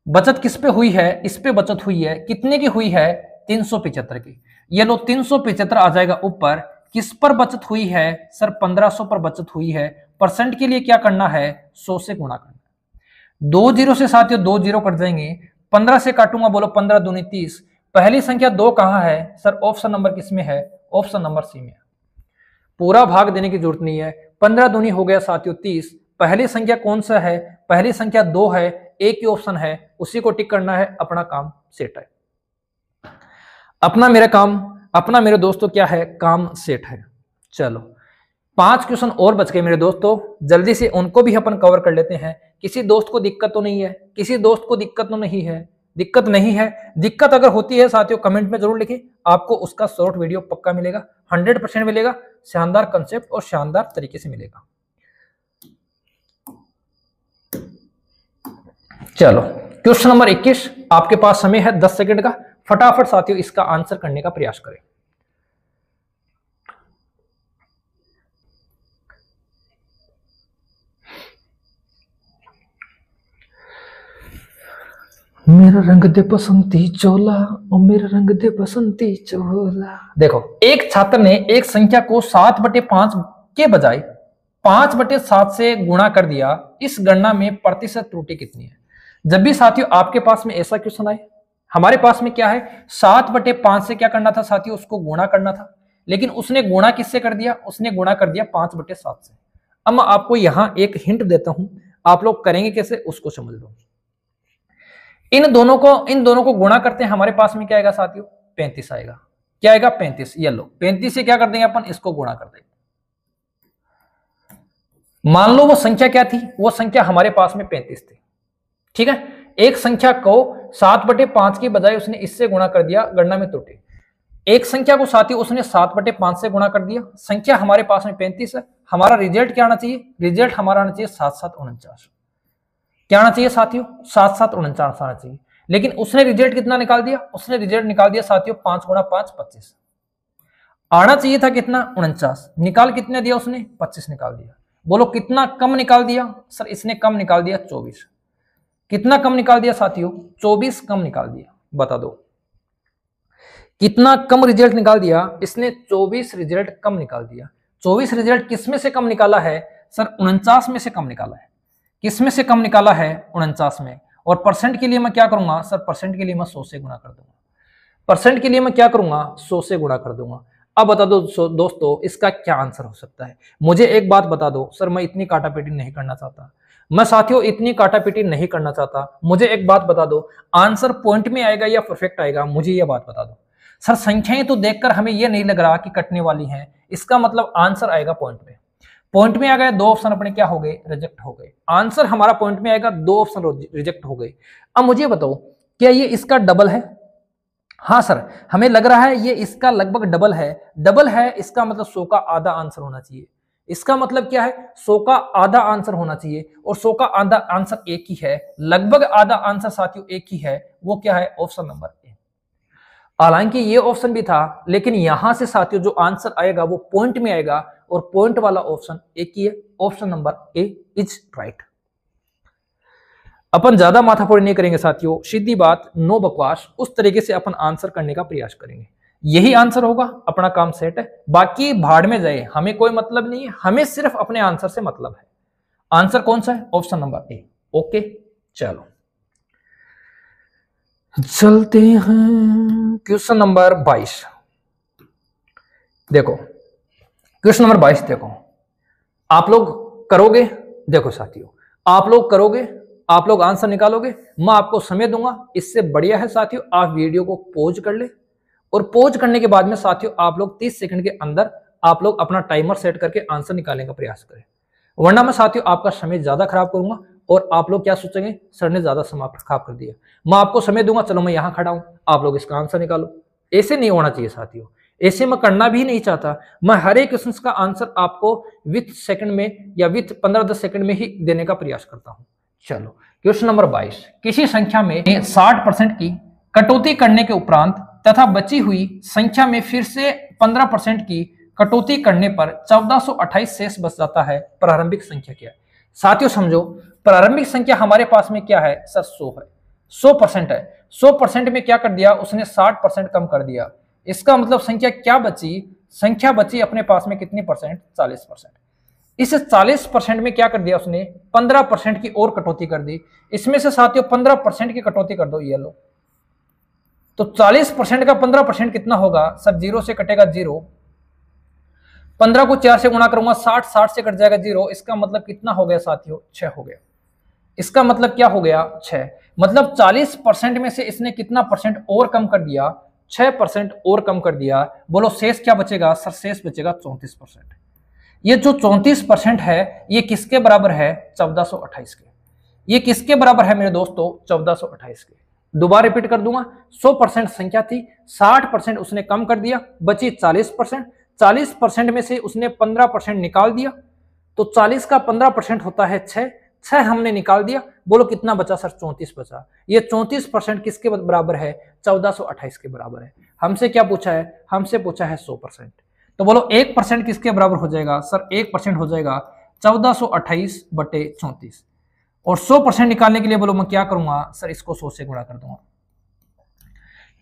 Speaker 1: बचत किस पे हुई है, इस पे बचत हुई है। कितने की हुई है, 375 की। ये लो 375 आ जाएगा ऊपर। किस पर बचत हुई है सर, 1500 पर बचत हुई है। परसेंट के लिए क्या करना है, 100 से गुणा करना है। 2 जीरो से साथियों 2 जीरो कट जाएंगे। 15 से काटूंगा, बोलो 15 दूनी 30। पहली संख्या 2 कहां है सर, ऑप्शन नंबर किसमें है, ऑप्शन नंबर सी में। पूरा भाग देने की जरूरत नहीं है। 15 दूनी हो गया साथियों 30। पहली संख्या कौन सा है, पहली संख्या 2 है, एक ही ऑप्शन है, उसी को टिक करना है। अपना काम सेट है, अपना मेरा काम, अपना मेरे दोस्तों क्या है, काम सेट है। चलो 5 क्वेश्चन और बच गए मेरे दोस्तों, जल्दी से उनको भी अपन कवर कर लेते हैं। किसी दोस्त को दिक्कत तो नहीं है, किसी दोस्त को दिक्कत तो नहीं है, दिक्कत नहीं है। दिक्कत अगर होती है साथियों कमेंट में जरूर लिखें, आपको उसका शॉर्ट वीडियो पक्का मिलेगा, 100% मिलेगा। शानदार कंसेप्ट और शानदार तरीके से मिलेगा। चलो क्वेश्चन नंबर 21, आपके पास समय है 10 सेकंड का। फटाफट साथियों इसका आंसर करने का प्रयास करें। मेरा रंग दे बसंती चोला, और मेरा रंग दे बसंती चोला। देखो, एक छात्र ने एक संख्या को 7/5 के बजाय 5/7 से गुणा कर दिया। इस गणना में प्रतिशत त्रुटि कितनी है। जब भी साथियों आपके पास में ऐसा क्वेश्चन आए, हमारे पास में क्या है, 7/5 से क्या करना था साथियों, उसको गुणा करना था। लेकिन उसने गुणा किससे कर दिया, उसने गुणा कर दिया 5/7 से। अब मैं आपको यहां एक हिंट देता हूं, आप लोग करेंगे कैसे उसको समझ लो। इन दोनों को गुणा करते हैं, हमारे पास में क्या आएगा साथियों, 35 आएगा। क्या आएगा, 35। ये लो 35 से क्या कर देंगे अपन, इसको गुणा कर देंगे। मान लो वो संख्या क्या थी, वो संख्या हमारे पास में 35 थी, ठीक है। एक संख्या को 7/5 की बजाय उसने इससे गुणा कर दिया, गणना में त्रुटि। एक संख्या को साथियों उसने 7/5 से गुणा कर दिया, संख्या हमारे पास में 35 है। हमारा रिजल्ट क्या आना चाहिए, रिजल्ट हमारा आना चाहिए 7/7 क्या आना चाहिए साथियों, 7/7 आना चाहिए। लेकिन उसने रिजल्ट कितना निकाल दिया, उसने रिजल्ट निकाल दिया साथियों 5 × 5 25। आना चाहिए था कितना 49, निकाल कितने दिया उसने 25 निकाल दिया। बोलो कितना कम निकाल दिया सर, इसने कम निकाल दिया 24। कितना कम निकाल दिया साथियों, 24 कम निकाल दिया। बता दो कितना कम रिजल्ट निकाल दिया इसने, 24 रिजल्ट कम निकाल दिया। 24 रिजल्ट किस में से कम निकाला है सर, 49 में से कम निकाला है। किस में से कम निकाला है, 49 में। और परसेंट के लिए मैं क्या करूंगा सर, परसेंट के लिए मैं 100 से गुणा कर दूंगा। परसेंट के लिए मैं क्या करूंगा, 100 से गुणा कर दूंगा। अब बता दो दोस्तों इसका क्या आंसर हो सकता है। मुझे एक बात बता दो सर, मैं इतनी काटापीटी नहीं करना चाहता, मैं साथियों इतनी काटापीटी नहीं करना चाहता। मुझे एक बात बता दो, आंसर पॉइंट में आएगा या परफेक्ट आएगा, मुझे ये बात बता दो। सर संख्याएं तो देखकर हमें ये नहीं लग रहा कि कटने वाली हैं, इसका मतलब आंसर आएगा पॉइंट में। पॉइंट में आ गए, 2 ऑप्शन अपने क्या हो गए, रिजेक्ट हो गए। आंसर हमारा पॉइंट में आएगा, 2 ऑप्शन रिजेक्ट हो गए। अब मुझे बताओ क्या ये इसका डबल है, हाँ सर हमें लग रहा है ये इसका लगभग डबल है। डबल है इसका मतलब 100 का आधा आंसर होना चाहिए। इसका मतलब क्या है, 100 का आधा आंसर होना चाहिए, और 100 का आधा आंसर एक ही है, लगभग आधा आंसर साथियों एक ही है। वो क्या है, ऑप्शन नंबर ए। हालांकि ये ऑप्शन भी था, लेकिन यहां से साथियों जो आंसर आएगा वो पॉइंट में आएगा, और पॉइंट वाला ऑप्शन एक ही है, option number A is right. अपन ज्यादा माथाफोड़ी नहीं करेंगे साथियों, सीधी बात, नो बकवास, उस तरीके से अपन आंसर करने का प्रयास करेंगे। यही आंसर होगा, अपना काम सेट है। बाकी भाड़ में जाए, हमें कोई मतलब नहीं है, हमें सिर्फ अपने आंसर से मतलब है। आंसर कौन सा है, ऑप्शन नंबर ए। ओके चलो चलते हैं क्वेश्चन नंबर 22। देखो क्वेश्चन नंबर 22 देखो, आप लोग करोगे, देखो साथियों आप लोग करोगे, आप लोग आंसर निकालोगे, मैं आपको समय दूंगा। इससे बढ़िया है साथियों आप वीडियो को पॉज कर ले, और पॉज करने के बाद में साथियों आप लोग 30 सेकंड के अंदर आप लोग अपना टाइमर सेट करके आंसर निकालने का प्रयास करें। वरना मैं साथियों आपका समय ज्यादा खराब करूंगा, और आप लोग क्या सोचेंगे, सर ने ज्यादा समय खराब कर दिया। मैं आपको समय दूंगा, चलो मैं यहां खड़ा हूं, आप लोग इसका आंसर निकालो। ऐसे नहीं होना चाहिए साथियों, ऐसे मैं करना भी नहीं चाहता। मैं हर एक क्वेश्चन का आंसर आपको विथ सेकंड में या विथ 15-10 सेकंड में ही देने का प्रयास करता हूं। चलो क्वेश्चन नंबर 22, किसी संख्या में 60% की कटौती करने के उपरांत तथा बची हुई संख्या में फिर से 15% की कटौती करने पर 1428 शेष बच जाता है, प्रारंभिक संख्या क्या है। साथियों समझो, प्रारंभिक संख्या हमारे पास में क्या है सर, 100 है, 100% है। 100% में क्या कर दिया उसने, 60% कम कर दिया। इसका मतलब संख्या क्या बची, संख्या बची अपने पास में कितनी परसेंट, 40%। इस 40% में क्या कर दिया उसने, 15% की और कटौती कर दी। इसमें से साथियों 15% की कटौती कर दो, ये लो, तो 40% का 15% कितना होगा सर, 0 से कटेगा 0, 15 को 4 से गुणा करूंगा 60, 60 से कट जाएगा 0। इसका मतलब कितना हो गया साथियों, 6 हो गया। इसका मतलब क्या हो गया, 6। मतलब 40% में से इसने कितना परसेंट और कम कर दिया, 6% और कम कर दिया। बोलो शेष क्या बचेगा सर, शेष बचेगा 34%। ये जो 34% है ये किसके बराबर है, 1428 के। ये किसके बराबर है मेरे दोस्तों, 1428 के। दोबारा रिपीट कर दूंगा, 100% संख्या थी, 60% उसने कम कर दिया, बची 40%। 40% में से उसने 15% निकाल दिया, तो 40 का 15% होता है 6। 6 हमने निकाल दिया, बोलो कितना बचा सर, 34 बचा। ये 34% किसके बराबर है, 1428 के बराबर है। हमसे क्या पूछा है, हमसे पूछा है 100%। तो बोलो 1% किसके बराबर हो जाएगा सर, 1% हो जाएगा 1428/34। और 100% निकालने के लिए बोलो मैं क्या करूंगा सर, इसको 100 से गुणा कर दूंगा।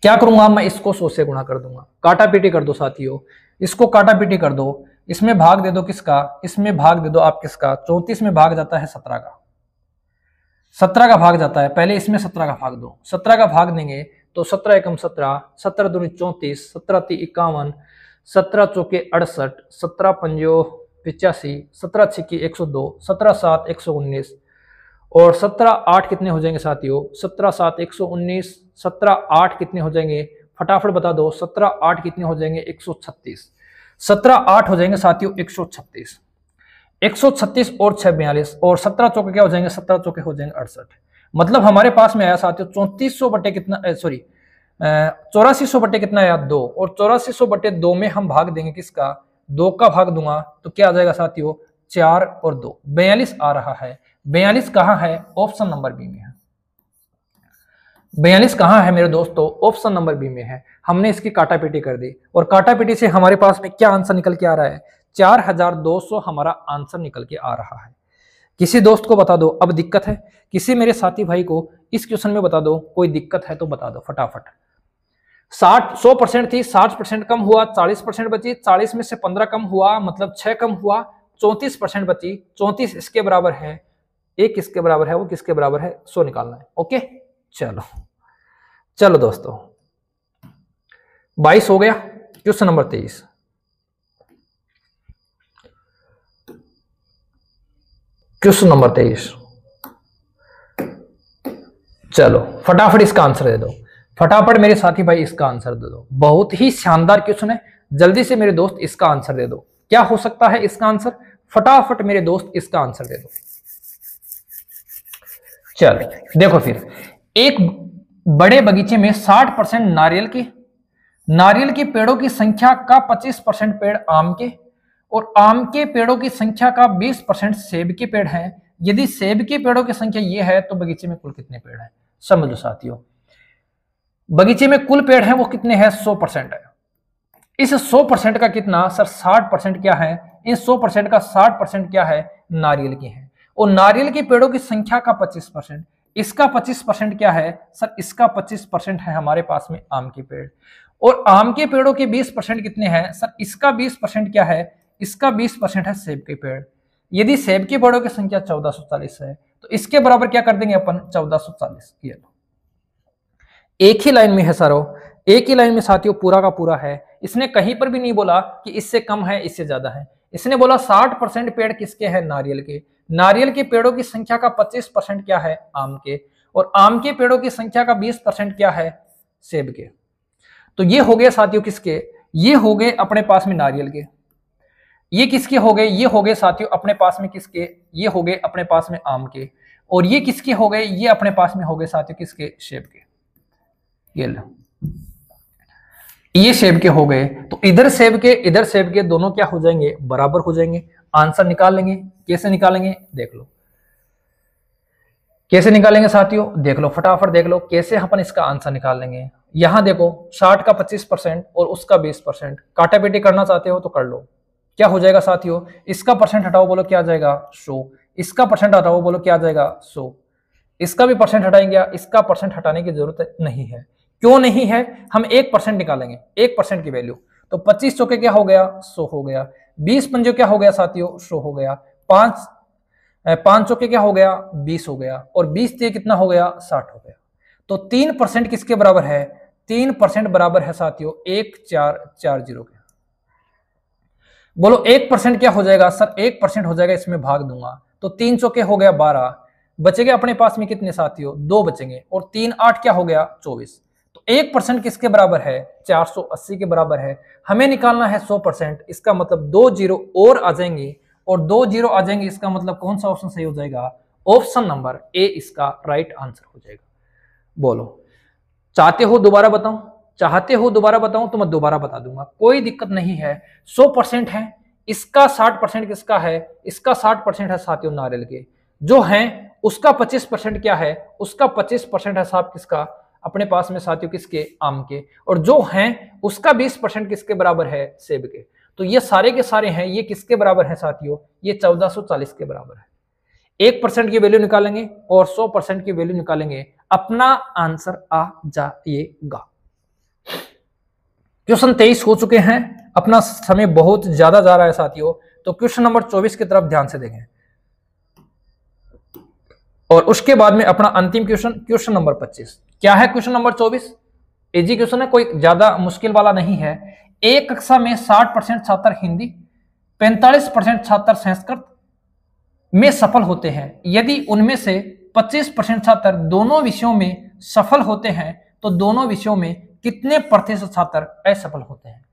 Speaker 1: क्या करूंगा मैं, इसको 100 से गुणा कर दूंगा। काटा पीटी कर दो साथियों, इसको काटा पीटी कर दो, इसमें भाग दे दो किसका, इसमें भाग दे दो आप किसका, 34 में भाग जाता है 17 का, 17 का भाग जाता है। पहले इसमें 17 का भाग दो, 17 का भाग देंगे तो 17 एकम 17, 17 दूनी 34, 17 ती 51, 17 चौके 68, 17 पंजो 85, 17 छिक्की 102, 17 7 119, और 17 8 कितने हो जाएंगे साथियों, 17 7 119, 17 8 कितने हो जाएंगे, फटाफट बता दो, 17 8 कितने हो जाएंगे, 136। 17 8 हो जाएंगे साथियों 136। 136 और 6 42 और 17 चौके क्या हो जाएंगे, 17 चौके हो जाएंगे 68। मतलब हमारे पास में आया साथियों 3400 बटे कितना, सॉरी 8400 बटे कितना आया 2, और 8400 बटे 2 में हम भाग देंगे किसका, 2 का भाग दूंगा तो क्या आ जाएगा साथियों 4 और 2, 42 आ रहा है। 42 कहां है, ऑप्शन नंबर बी में है। 42 कहां है मेरे दोस्तों, ऑप्शन नंबर बी में है। हमने इसकी काटापीटी कर दी और काटापीटी से हमारे पास में क्या आंसर निकल के आ रहा है, 4200 हमारा आंसर निकल के आ रहा है। किसी दोस्त को बता दो, अब दिक्कत है, किसी मेरे साथी भाई को इस क्वेश्चन में बता दो, कोई दिक्कत है तो बता दो फटाफट। 100% थी, 60% कम हुआ, 40% बची, 40 में से 15 कम हुआ मतलब 6 कम हुआ, 34% बची, 34 इसके बराबर है, एक किसके बराबर है, वो किसके बराबर है, 100 निकालना है। ओके चलो चलो दोस्तों 22 हो गया। क्वेश्चन नंबर 23, क्वेश्चन नंबर 23, चलो फटाफट इसका आंसर दे दो, फटाफट मेरे साथी भाई इसका आंसर दे दो। बहुत ही शानदार क्वेश्चन है, जल्दी से मेरे दोस्त इसका आंसर दे दो। क्या हो सकता है इसका आंसर, फटाफट मेरे दोस्त इसका आंसर दे दो। चलो देखो फिर, एक बड़े बगीचे में 60% नारियल के पेड़ों की संख्या का 25% पेड़ आम के, और आम के पेड़ों की संख्या का 20% सेब के पेड़ हैं। यदि सेब के पेड़ों की संख्या ये है तो बगीचे में कुल कितने पेड़ हैं, समझो साथियों। बगीचे में कुल पेड़ हैं वो कितने हैं, 100% है। इस 100% का कितना सर 60% क्या है, इन 100% का 60% क्या है, नारियल की है। और नारियल के पेड़ों की संख्या का 25%, इसका 25% क्या है सर, इसका 25% है हमारे पास में आम के पेड़। और आम के पेड़ों के 20% कितने हैं सर, इसका 20% क्या है, इसका 20% है सेब के पेड़। यदि सेब के पेड़ों की संख्या 1440 है तो इसके बराबर क्या कर देंगे अपन, 1440। ये लो एक ही लाइन में है सारो, एक ही लाइन में साथियों पूरा का पूरा है। इसने कहीं पर भी नहीं बोला कि इससे कम है इससे ज्यादा है, इसने बोला 60% पेड़ किसके हैं, नारियल के। नारियल के पेड़ों की संख्या का 25% क्या है, आम के, और आम के पेड़ों की संख्या का 20% क्या है, सेब के। तो ये हो गए साथियों किसके, ये हो गए अपने पास में नारियल के। ये किसके हो गए, ये हो गए साथियों अपने पास में किसके, ये हो गए अपने पास में आम के। और ये किसके हो गए, ये अपने पास में हो गए साथियों किसके, सेब के। ये लो ये सेब के हो गए, तो इधर सेब के दोनों क्या हो जाएंगे, बराबर हो जाएंगे। आंसर निकाल लेंगे, कैसे निकालेंगे देख लो, कैसे निकालेंगे साथियों, देख लो फटाफट देख लो कैसे अपन इसका आंसर निकाल लेंगे। यहां देखो 60 का 25% और उसका 20%, काटापीटी करना चाहते हो तो कर लो। क्या हो जाएगा साथियों, इसका परसेंट हटाओ बोलो क्या आ जाएगा 100, इसका परसेंट हटाओ बोलो क्या आ जाएगा 100, इसका भी परसेंट हटाएंगे, इसका परसेंट हटाने की जरूरत नहीं है। क्यों नहीं है, हम 1% निकालेंगे, 1% की वैल्यू। तो 25 चौके क्या हो गया, 100 हो गया। 20 पंजो क्या हो गया साथियों, 100 हो गया। 5 चौके क्या हो गया, 20 हो गया। और 20 से कितना हो गया, 60 हो गया। तो 3% किसके बराबर है, 3% बराबर है साथियों 1440 के। बोलो 1% क्या हो जाएगा सर, 1% हो जाएगा, इसमें भाग दूंगा तो 3 चौके हो गया 12, बचेंगे अपने पास में कितने साथियों, 2 बचेंगे। और 3 8 क्या हो गया 24। तो 1% किसके बराबर है, 480 के बराबर है। हमें निकालना है 100%, इसका मतलब 2 जीरो और आ जाएंगे, और 2 जीरो आ जाएंगे, इसका मतलब कौन सा ऑप्शन सही हो जाएगा, ऑप्शन नंबर ए इसका राइट आंसर हो जाएगा। बोलो चाहते हो दोबारा बताऊं, चाहते हो दोबारा बताऊं तो मैं दोबारा बता दूंगा, कोई दिक्कत नहीं है। 100% है, इसका 60% किसका है, इसका 60% है साथियों नारियल के। जो है उसका 25% क्या है, उसका 25% है साहब किसका, अपने पास में साथियों किसके, आम के। और जो है उसका 20% किसके बराबर है, सेब के। तो ये सारे के सारे हैं, ये किसके बराबर है साथियों, ये 1440 के बराबर है। 1% की वैल्यू निकालेंगे और 100% की वैल्यू निकालेंगे, अपना आंसर आ जाएगा। क्वेश्चन 23 हो चुके हैं, अपना समय बहुत ज्यादा जा रहा है साथियों, तो क्वेश्चन नंबर 24 की तरफ ध्यान से देखें। और उसके बाद में अपना अंतिम क्वेश्चन, क्वेश्चन नंबर 25। क्या है क्वेश्चन नंबर 24, इजी क्वेश्चन है, कोई ज्यादा मुश्किल वाला नहीं है। एक कक्षा में 60% छात्र हिंदी, 45% छात्र संस्कृत में सफल होते हैं। यदि उनमें से 25% छात्र दोनों विषयों में सफल होते हैं तो दोनों विषयों में कितने प्रतिशत छात्र असफल होते हैं।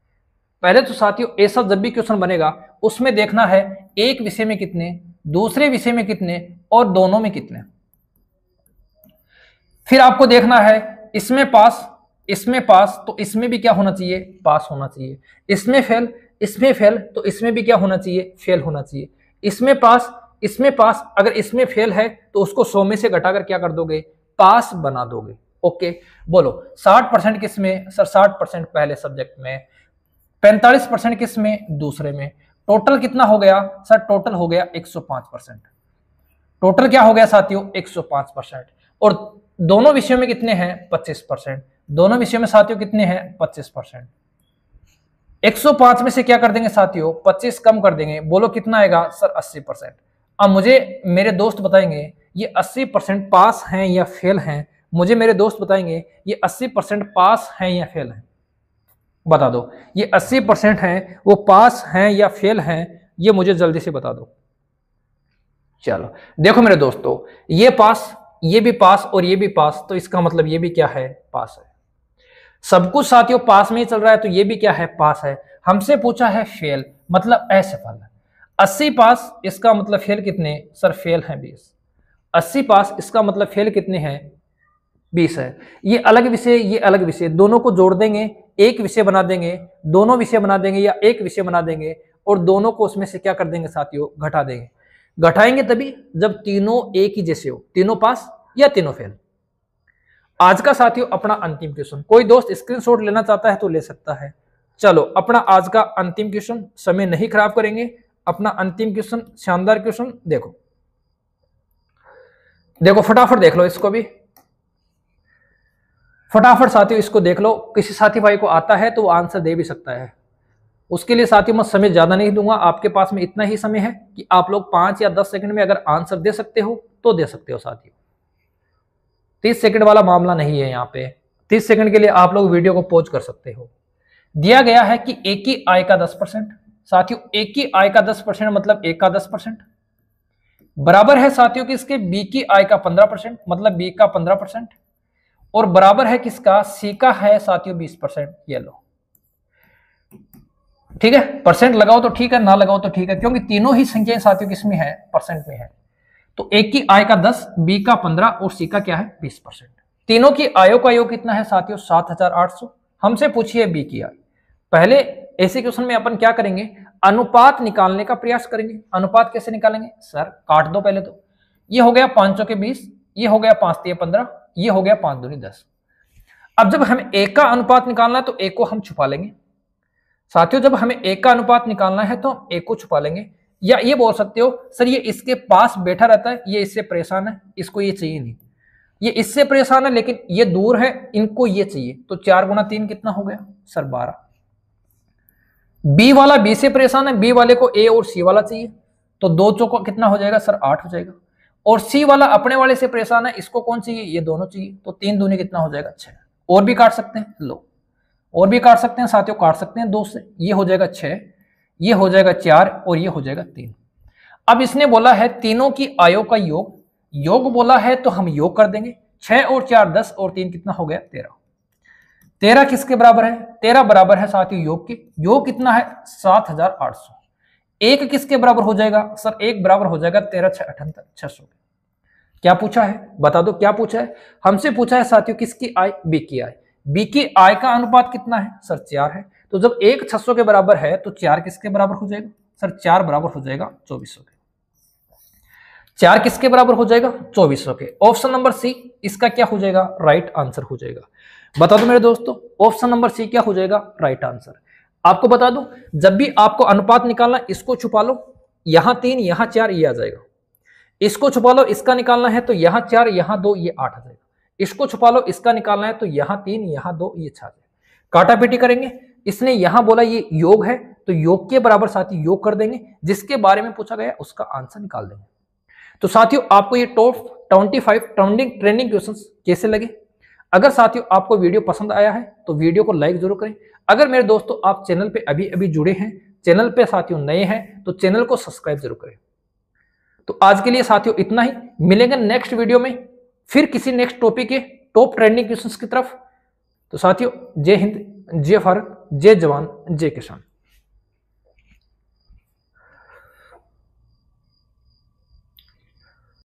Speaker 1: पहले तो साथियों ऐसा जब भी क्वेश्चन बनेगा उसमें देखना है एक विषय में कितने, दूसरे विषय में कितने और दोनों में कितने। फिर आपको देखना है इसमें पास, इसमें पास, तो इसमें भी क्या होना चाहिए, पास होना चाहिए। इसमें फेल, इसमें फेल, तो इसमें भी क्या होना चाहिए, फेल होना चाहिए। इसमें पास, इसमें पास, अगर इसमें फेल है तो उसको 100 में से घटाकर क्या कर दोगे, पास बना दोगे। ओके, बोलो 60% किस में सर, 60% पहले सब्जेक्ट में, 45% किस में, दूसरे में। टोटल कितना हो गया सर, टोटल हो गया 105%। टोटल क्या हो गया साथियों, 105%। और दोनों विषयों में कितने हैं, 25%। दोनों विषयों में साथियों कितने हैं, 25%। 105 में से क्या कर देंगे साथियों, 25 कम कर देंगे, बोलो कितना आएगा सर, 80%। अब मुझे मेरे दोस्त बताएंगे ये 80% पास हैं या फेल हैं, मुझे मेरे दोस्त बताएंगे ये 80% पास हैं या फेल हैं, बता दो। ये 80% हैं वो पास हैं या फेल हैं, ये मुझे जल्दी से बता दो। चलो देखो मेरे दोस्तों, ये पास, ये भी पास और ये भी पास, तो इसका मतलब ये भी क्या है, पास है। सब कुछ साथियों पास में ही चल रहा है, तो ये भी क्या है, पास है। हमसे पूछा है फेल, मतलब असफल। 80 पास, इसका मतलब फेल कितने सर, फेल है 20। 80 पास, इसका मतलब फेल कितने हैं, 20 है। ये अलग विषय, ये अलग विषय, दोनों को जोड़ देंगे, एक विषय बना देंगे, दोनों विषय बना देंगे या एक विषय बना देंगे, और दोनों को उसमें से क्या कर देंगे साथियों, घटा देंगे। घटाएंगे तभी जब तीनों एक ही जैसे हो, तीनों पास या तीनों फेल। आज का साथियों अपना अंतिम क्वेश्चन, कोई दोस्त स्क्रीनशॉट लेना चाहता है तो ले सकता है। चलो अपना आज का अंतिम क्वेश्चन, समय नहीं खराब करेंगे, अपना अंतिम क्वेश्चन, शानदार क्वेश्चन देखो। देखो फटाफट देख लो इसको भी, फटाफट साथियों इसको देख लो। किसी साथी भाई को आता है तो वो आंसर दे भी सकता है, उसके लिए साथियों मैं समय ज्यादा नहीं दूंगा, आपके पास में इतना ही समय है कि आप लोग 5 या 10 सेकंड में अगर आंसर दे सकते हो तो दे सकते हो साथियों। 30 सेकंड वाला मामला नहीं है यहाँ पे, 30 सेकंड के लिए आप लोग वीडियो को पॉज कर सकते हो। दिया गया है कि ए की आय का 10%, साथियों ए की आय का 10% मतलब ए का 10%, बराबर है साथियों कि इसके बी की आय का 15% मतलब बी का 15%, और बराबर है किसका, सी का है साथियों 20%। ये लो, ठीक है, परसेंट लगाओ तो ठीक है, ना लगाओ तो ठीक है, क्योंकि तीनों ही संख्याएं साथियों किसमें है, परसेंट में है। तो ए की आय का 10, बी का 15 और सी का क्या है, 20%। तीनों की आयों का योग कितना है साथियों, 7800। हमसे पूछिए बी की आय। पहले ऐसे क्वेश्चन में अपन क्या करेंगे, अनुपात निकालने का प्रयास करेंगे। अनुपात कैसे निकालेंगे सर, काट दो पहले तो। ये हो गया 5 के 20, ये हो गया 5 3 15, ये हो गया 5 दूनी 10। अब जब हमें ए का अनुपात निकालना है तो ए को हम छुपा लेंगे साथियों। जब हमें ए का अनुपात निकालना है तो ए को छुपा लेंगे, या ये बोल सकते हो सर ये इसके पास बैठा रहता है, ये इससे परेशान है, इसको ये चाहिए नहीं, ये इससे परेशान है लेकिन ये दूर है, इनको ये चाहिए। तो 4 गुना 3 कितना हो गया सर, 12। बी वाला बी से परेशान है, बी वाले को ए और सी वाला चाहिए, तो 2 चौका कितना हो जाएगा सर, 8 हो जाएगा। और सी वाला अपने वाले से परेशान है, इसको कौन चाहिए, ये दोनों चाहिए, तो 3 दूनी कितना हो जाएगा, 6। और भी काट सकते हैं, लो और भी काट सकते हैं साथियों, काट सकते हैं 2 से, ये हो जाएगा 6, ये हो जाएगा 4 और ये हो जाएगा 3। अब इसने बोला है तीनों की आयों का योग, योग बोला है तो हम योग कर देंगे। 6 और 4 10 और 3 कितना हो गया, 13। 13 किसके बराबर है, 13 बराबर है साथियों योग के। योग कितना है, 7800। एक किसके बराबर हो जाएगा सर, एक बराबर हो जाएगा 13 6 78 600। क्या पूछा है बता दो, क्या पूछा है, हमसे पूछा है साथियों किसकी आय, बी की आय। बी की आय का अनुपात कितना है सर, 4 है। तो जब एक 600 के बराबर है तो 4 किसके बराबर हो जाएगा सर, 4 बराबर हो जाएगा 2400 के। 4 किसके बराबर हो जाएगा, 2400 के। ऑप्शन नंबर सी इसका क्या हो जाएगा, राइट आंसर हो जाएगा। बता दो मेरे दोस्तों, ऑप्शन नंबर सी क्या हो जाएगा, राइट आंसर। आपको बता दूं, जब भी आपको अनुपात निकालना, इसको छुपा लो, यहां 3 यहां 4 ये आ जाएगा। इसको छुपा लो, इसका निकालना है तो यहां 4 यहां 2 ये 8 आ जाएगा। इसको छुपा लो, इसका निकालना है तो यहां 3 यहां 2 ये 6 आ जाएगा। काटा पीटी करेंगे, इसने यहां बोला ये योग है तो योग के बराबर साथी योग कर देंगे, जिसके बारे में पूछा गया उसका आंसर निकाल देंगे। तो साथियों आपको ये टॉप 25 ट्रेंडिंग क्वेश्चंस कैसे लगे? अगर साथियों आपको वीडियो पसंद आया है तो वीडियो को लाइक जरूर करें। अगर मेरे दोस्तों आप चैनल पे अभी अभी जुड़े हैं, चैनल पे साथियों नए हैं, तो चैनल को सब्सक्राइब जरूर करें। तो आज के लिए साथियों इतना ही, मिलेंगे नेक्स्ट वीडियो में फिर किसी नेक्स्ट टॉपिक के टॉप ट्रेंडिंग क्वेश्चंस की तरफ। तो साथियों जय हिंद, जय भारत, जय जवान, जय किसान।